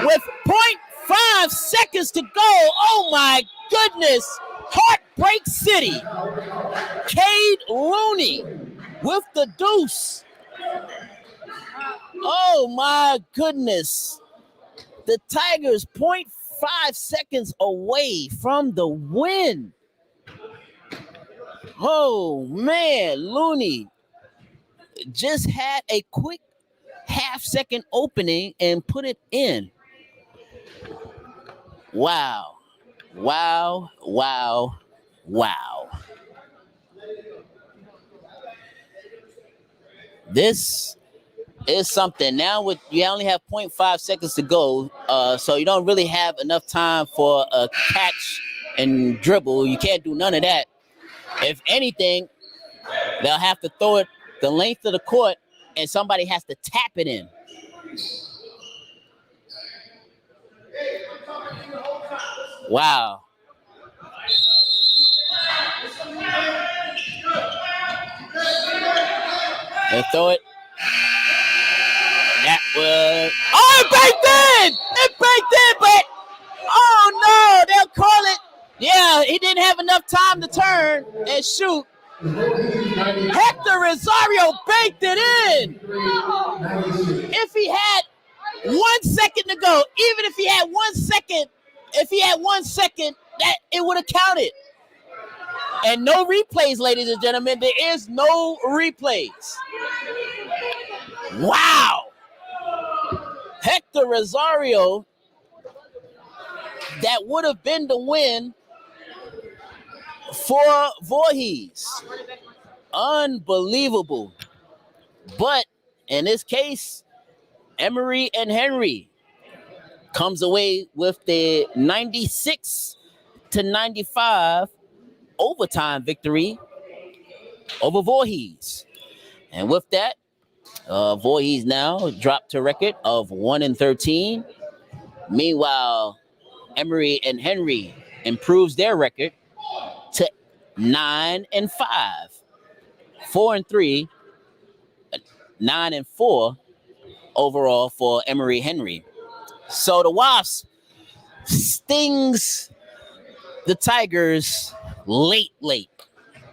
with 0.5 seconds to go. Oh my goodness. Heartbreak City. Cade Looney with the deuce. Oh my goodness. The Tigers 0.5 seconds away from the win. Oh man, Looney just had a quick half-second opening and put it in. Wow. Wow, wow, wow. This is something. Now you only have 0.5 seconds to go, so you don't really have enough time for a catch and dribble. You can't do none of that. If anything, they'll have to throw it the length of the court, and somebody has to tap it in. Wow. They throw it. That was... Oh, it baked in! It baked in, but... Oh, no! They'll call it... Yeah, he didn't have enough time to turn and shoot. Hector Rosario baked it in! If he had 1 second to go, even if he had 1 second, that it would have counted. And no replays, ladies and gentlemen. There is no replays. Wow. Hector Rosario, that would have been the win for Voorhees. Unbelievable. But in this case, Emory and Henry comes away with the 96-95 overtime victory over Voorhees. And with that, Voorhees now dropped to a record of 1-13. Meanwhile, Emory and Henry improves their record to 9-5, 4-3, 9-4 overall for Emory Henry. So the Wasps stings the Tigers late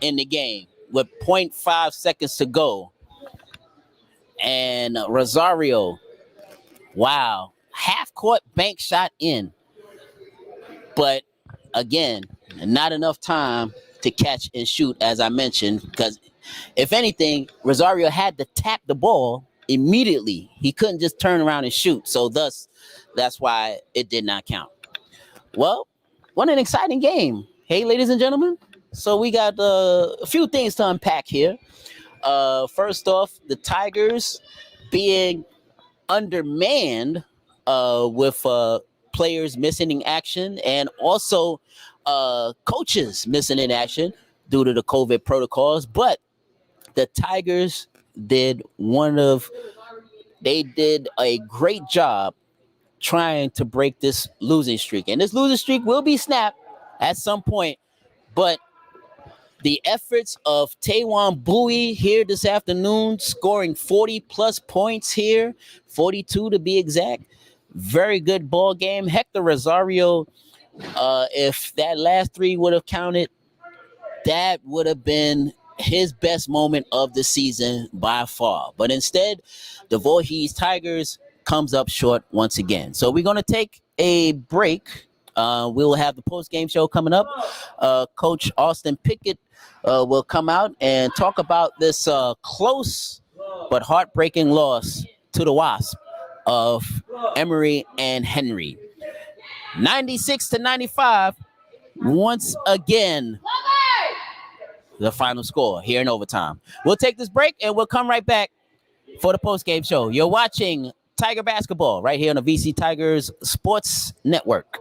in the game with zero point 0.5 seconds to go. And Rosario, wow, half court bank shot in. But again, not enough time to catch and shoot, as I mentioned, because if anything, Rosario had to tap the ball immediately. He couldn't just turn around and shoot. So thus, that's why it did not count. Well, what an exciting game. Hey, ladies and gentlemen. So we got a few things to unpack here. First off, the Tigers being undermanned with players missing in action and also coaches missing in action due to the COVID protocols. But the Tigers did they did a great job trying to break this losing streak. And this losing streak will be snapped at some point. But the efforts of Taewon Bowie here this afternoon, scoring 40 plus points here, 42 to be exact. Very good ball game. Hector Rosario, if that last three would have counted, that would have been his best moment of the season by far. But instead, the Voorhees Tigers comes up short once again. So we're going to take a break. We'll have the post-game show coming up. Coach Austin Pickett will come out and talk about this close but heartbreaking loss to the Wasps of Emory and Henry. 96-95, once again, the final score here in overtime. We'll take this break and we'll come right back for the post-game show. You're watching Tiger Basketball right here on the VC Tigers Sports Network.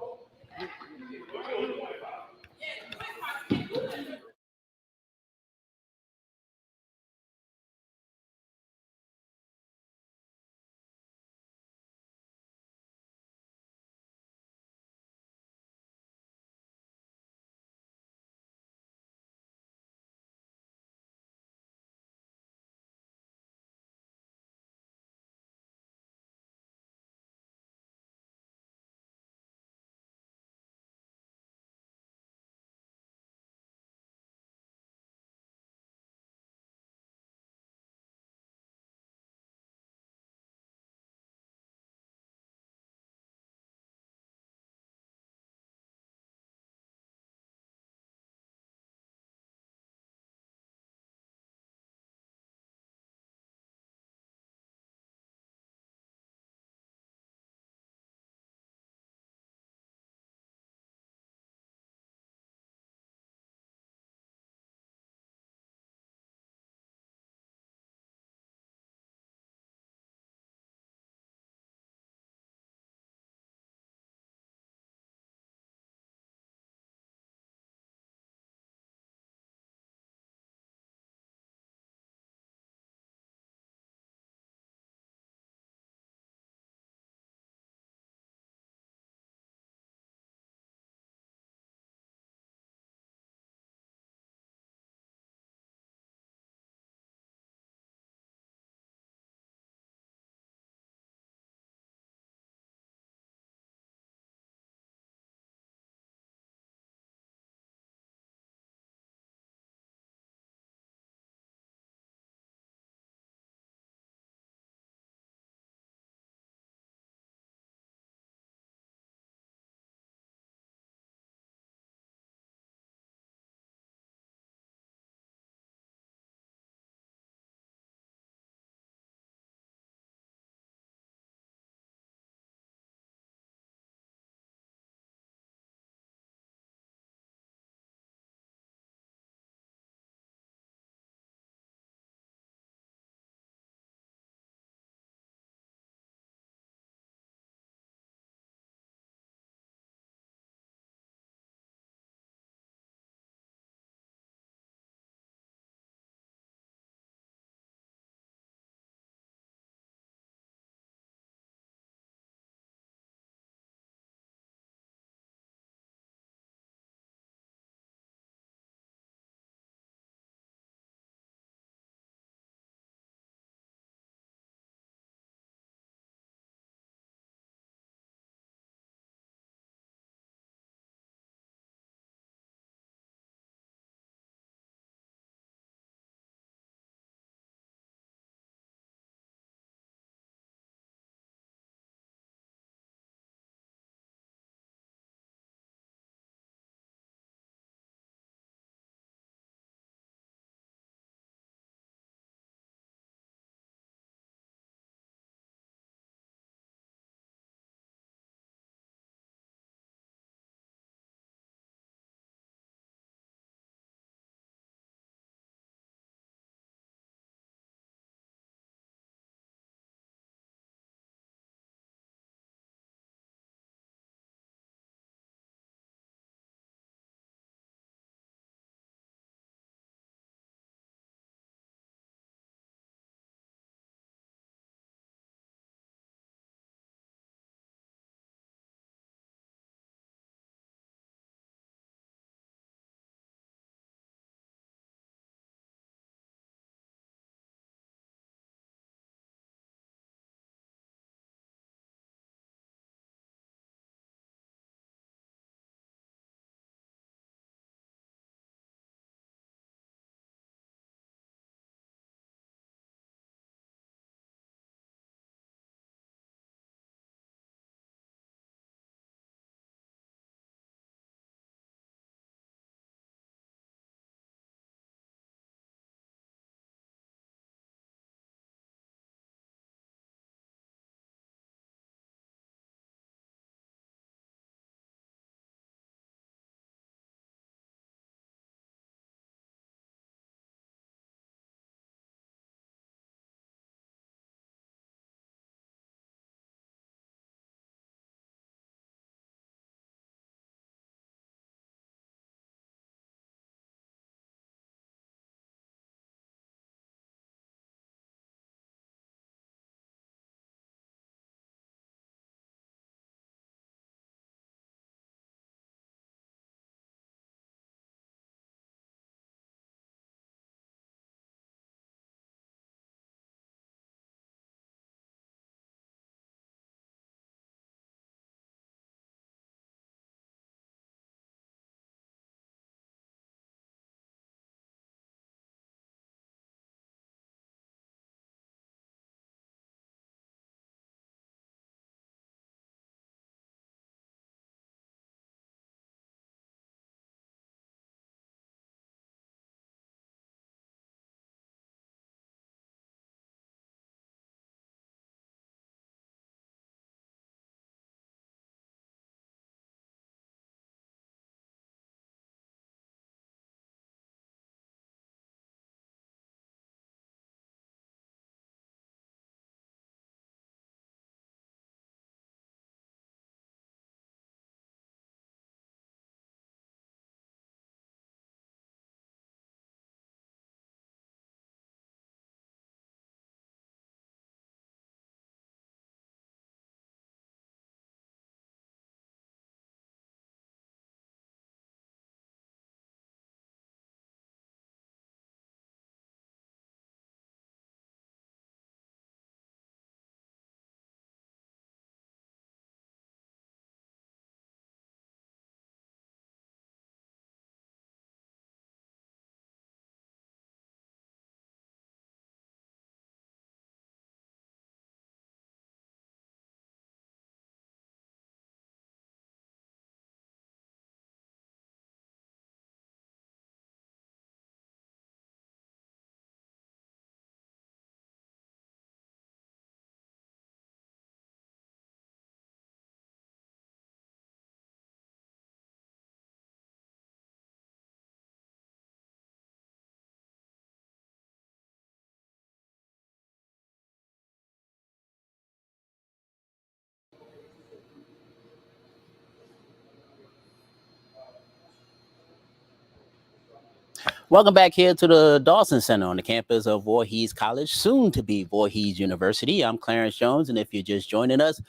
Welcome back here to the Dawson Center on the campus of Voorhees College, soon to be Voorhees University. I'm Clarence Jones, and if you're just joining us,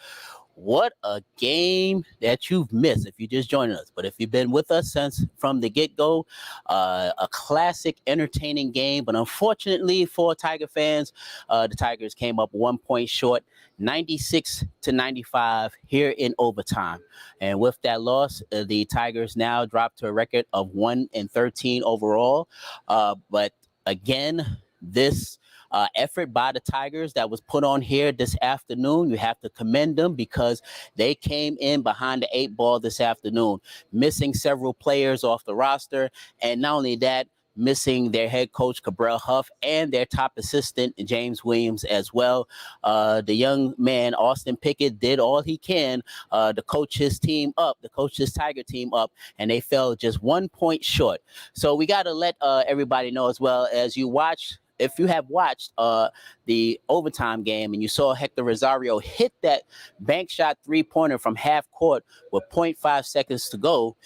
what a game that you've missed if you're just joining us. But if you've been with us since from the get-go, a classic, entertaining game. But unfortunately for Tiger fans, the Tigers came up 1 point short, 96-95 here in overtime. And with that loss, the Tigers now dropped to a record of 1-13 overall. But again, this effort by the Tigers that was put on here this afternoon, you have to commend them because they came in behind the 8 ball this afternoon, missing several players off the roster. And not only that, missing their head coach, Cabral Huff, and their top assistant, James Williams, as well. The young man, Austin Pickett, did all he can to coach his team up, to coach his Tiger team up, and they fell just 1 point short. So we got to let everybody know as well, as you watch, if you have watched the overtime game and you saw Hector Rosario hit that bank shot 3-pointer from half court with 0.5 seconds to go,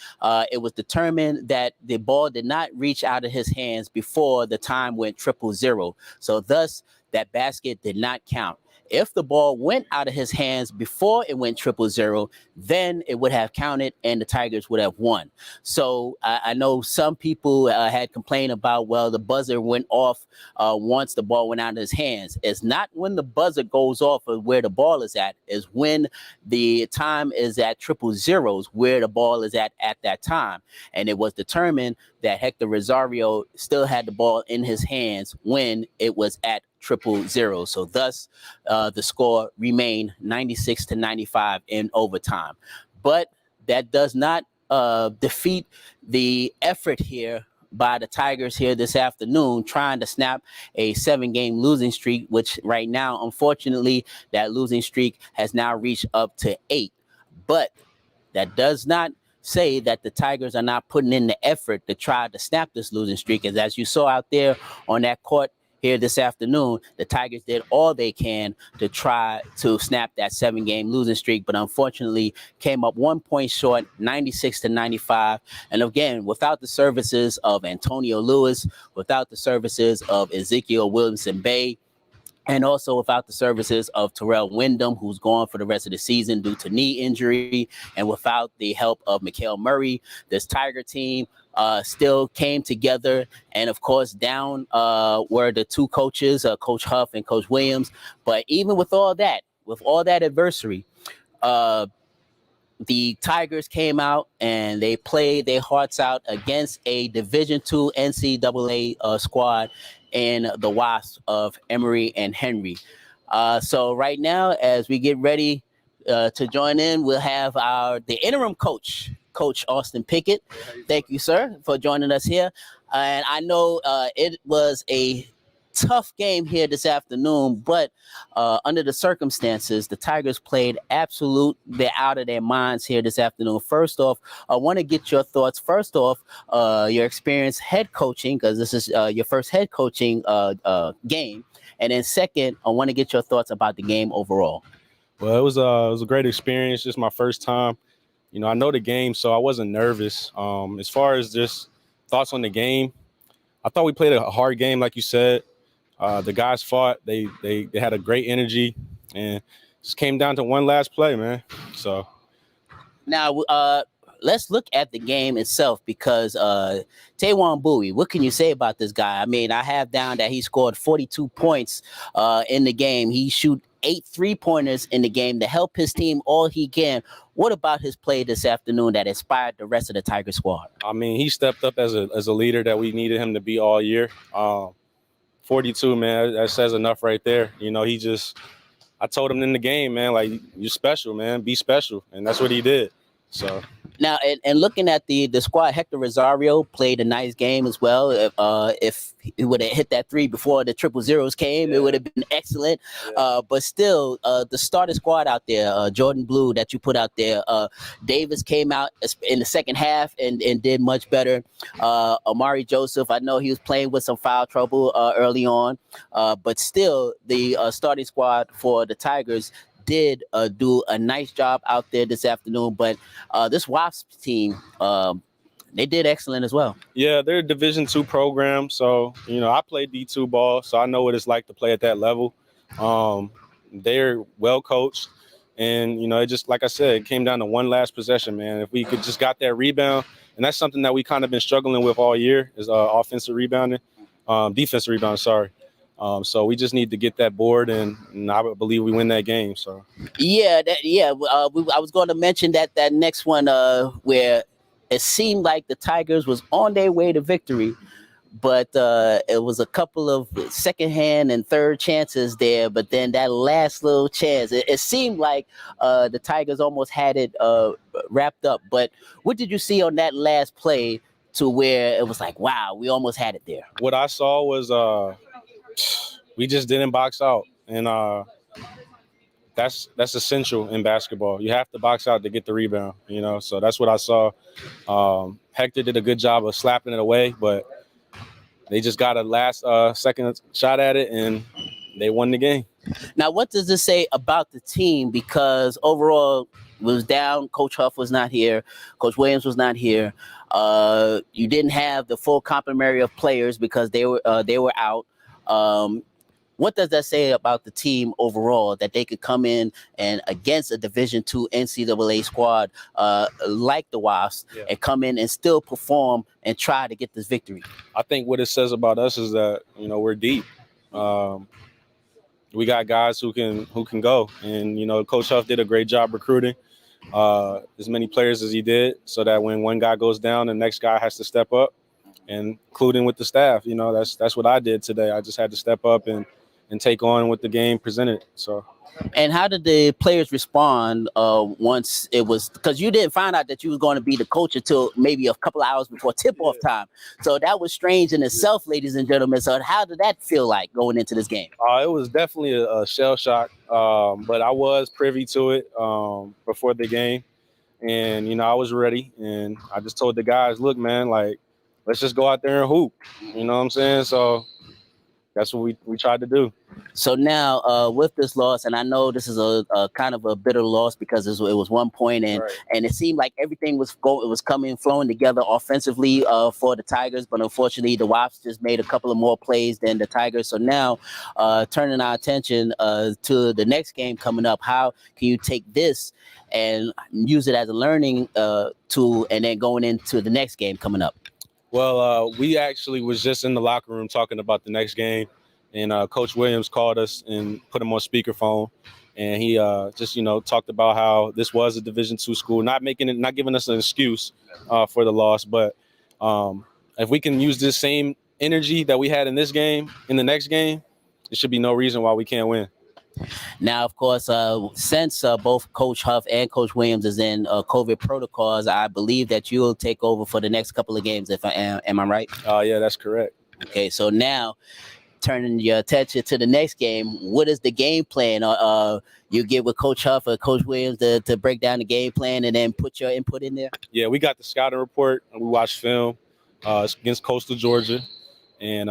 it was determined that the ball did not reach out of his hands before the time went 000. So thus, that basket did not count. If the ball went out of his hands before it went 000, then it would have counted and the Tigers would have won. So I know some people had complained about, well, the buzzer went off once the ball went out of his hands. It's not when the buzzer goes off of where the ball is at, is when the time is at 000 where the ball is at that time. And it was determined that Hector Rosario still had the ball in his hands when it was at 000. So thus, the score remained 96-95 in overtime. But that does not defeat the effort here by the Tigers here this afternoon, trying to snap a 7-game losing streak, which right now, unfortunately, that losing streak has now reached up to 8. But that does not say that the Tigers are not putting in the effort to try to snap this losing streak. As you saw out there on that court here this afternoon, the Tigers did all they can to try to snap that 7-game losing streak, but unfortunately came up 1 point short, 96-95. And again, without the services of Antonio Lewis, without the services of Ezekiel Williamson-Bay, and also without the services of Terrell Wyndham, who's gone for the rest of the season due to knee injury, and without the help of Mikael Murray, this Tiger team still came together. And of course, down were the two coaches, Coach Huff and Coach Williams. But even with all that adversity, the Tigers came out and they played their hearts out against a Division II NCAA squad in the Wasps of Emory and Henry. So right now, as we get ready to join in, we'll have the interim coach, Coach Austin Pickett. Thank you, sir, for joining us here. And I know it was a tough game here this afternoon, but under the circumstances, the Tigers played absolutely out of their minds here this afternoon. First off, I want to get your thoughts. First off, your experience head coaching, because this is your first head coaching game. And then second, I want to get your thoughts about the game overall. Well, it was a great experience. Just my first time. You know, I know the game, so I wasn't nervous. As far as just thoughts on the game, I thought we played a hard game, like you said. The guys fought. They had a great energy, and just came down to one last play, man. So now let's look at the game itself, because Taewon Bowie, what can you say about this guy? I mean, I have down that he scored 42 points in the game. He shoot 8 3-pointers in the game to help his team all he can. What about his play this afternoon that inspired the rest of the Tiger squad? I mean, he stepped up as a leader that we needed him to be all year. 42, man, that says enough right there. You know, I told him in the game, man, like, you're special, man, be special. And that's what he did. So now, and looking at the squad, Hector Rosario played a nice game as well. If he would have hit that 3 before the 000s came, it would have been excellent. But still, the starting squad out there, Jordan Blue that you put out there, Davis came out in the second half and did much better. Amari Joseph, I know he was playing with some foul trouble early on, but still, the starting squad for the Tigers did do a nice job out there this afternoon. But this Wasps team, They did excellent as well. Yeah, they're a Division II program, so I played D2 ball, so I know what it's like to play at that level. They're well coached, and it just, like I said, it came down to one last possession, man. If we could just got that rebound, and that's something that we kind of been struggling with all year is offensive rebounding, defensive rebounding. Sorry. So we just need to get that board, and I believe we win that game. So Yeah, I was going to mention that next one where it seemed like the Tigers was on their way to victory, but it was a couple of second-hand and third chances there. But then that last little chance, it seemed like the Tigers almost had it wrapped up. But what did you see on that last play to where it was like, wow, we almost had it there? What I saw was we just didn't box out, and that's essential in basketball. You have to box out to get the rebound, So that's what I saw. Hector did a good job of slapping it away, but they just got a last second shot at it, and they won the game. Now, what does this say about the team? Because overall, it was down. Coach Huff was not here. Coach Williams was not here. You didn't have the full complement of players because they were out. What does that say about the team overall, that they could come in and against a Division II NCAA squad like the Wasps and come in and still perform and try to get this victory? I think what it says about us is that we're deep. We got guys who can go, and Coach Huff did a great job recruiting as many players as he did, so that when one guy goes down, the next guy has to step up, and including with the staff. That's what I did today. I just had to step up and take on what the game presented. So, and how did the players respond once it was, because you didn't find out that you was going to be the coach until maybe a couple of hours before tip-off time. So that was strange in itself, ladies and gentlemen. So how did that feel like going into this game? It was definitely a shell shock, but I was privy to it before the game, and I was ready, and I just told the guys, look, man, like, let's just go out there and hoop. You know what I'm saying? So that's what we tried to do. So now with this loss, and I know this is a kind of a bitter loss because it was 1 point, and it seemed like everything was flowing together offensively for the Tigers, but unfortunately the Wasps just made a couple of more plays than the Tigers. So now turning our attention to the next game coming up, how can you take this and use it as a learning tool, and then going into the next game coming up? Well, we actually was just in the locker room talking about the next game, and Coach Williams called us and put him on speakerphone, and he just talked about how this was a Division II school, not giving us an excuse for the loss, but if we can use this same energy that we had in this game in the next game, there should be no reason why we can't win. Now, of course, since both Coach Huff and Coach Williams is in COVID protocols, I believe that you'll take over for the next couple of games. If I am I right? Yeah, that's correct. Okay, so now turning your attention to the next game, what is the game plan? You get with Coach Huff or Coach Williams to break down the game plan and then put your input in there? Yeah, we got the scouting report and we watched film against Coastal Georgia. And,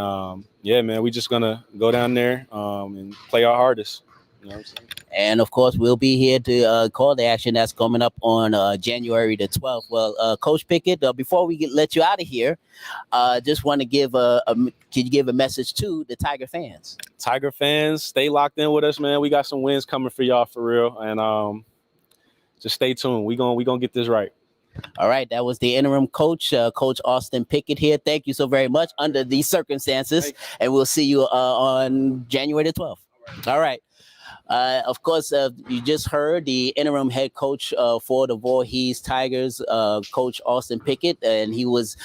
yeah, man, we just going to go down there and play our hardest. You know what I'm saying? And of course, we'll be here to call the action that's coming up on January the 12th. Well, Coach Pickett, before we let you out of here, just want to give can you give a message to the Tiger fans? Tiger fans, stay locked in with us, man. We got some wins coming for y'all for real, and just stay tuned. We gonna get this right. All right, that was the interim coach, Coach Austin Pickett here. Thank you so very much under these circumstances, and we'll see you on January the 12th. All right. Of course, you just heard the interim head coach for the Voorhees Tigers, Coach Austin Pickett, and he was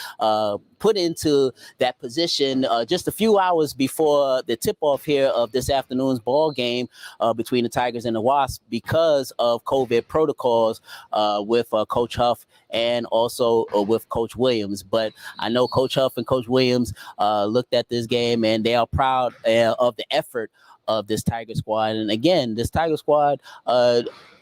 put into that position just a few hours before the tip-off here of this afternoon's ball game between the Tigers and the Wasps because of COVID protocols with Coach Huff and also with Coach Williams. But I know Coach Huff and Coach Williams looked at this game, and they are proud of the effort of this Tiger squad. And again, this Tiger squad,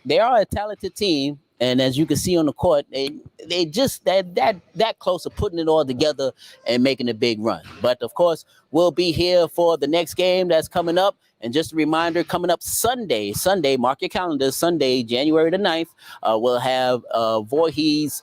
they are a talented team. And as you can see on the court, they just that close to putting it all together and making a big run. But of course, we'll be here for the next game that's coming up. And just a reminder, coming up Sunday, mark your calendars, Sunday, January the 9th, we'll have Voorhees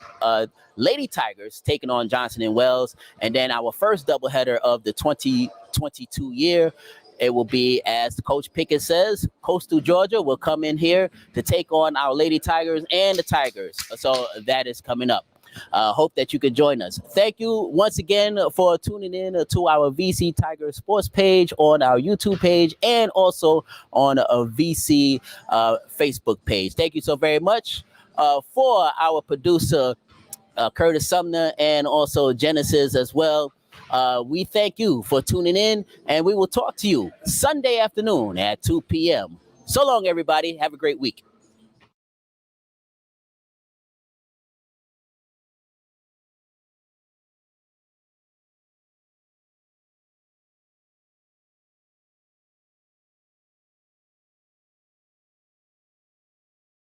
Lady Tigers taking on Johnson and Wells. And then our first doubleheader of the 2022 year, it will be, as Coach Pickett says, Coastal Georgia will come in here to take on our Lady Tigers and the Tigers. So that is coming up. Hope that you could join us. Thank you once again for tuning in to our VC Tiger Sports page on our YouTube page and also on a VC Facebook page. Thank you so very much. For our producer, Curtis Sumner, and also Genesis as well. We thank you for tuning in, and we will talk to you Sunday afternoon at 2 p.m. So long, everybody. Have a great week.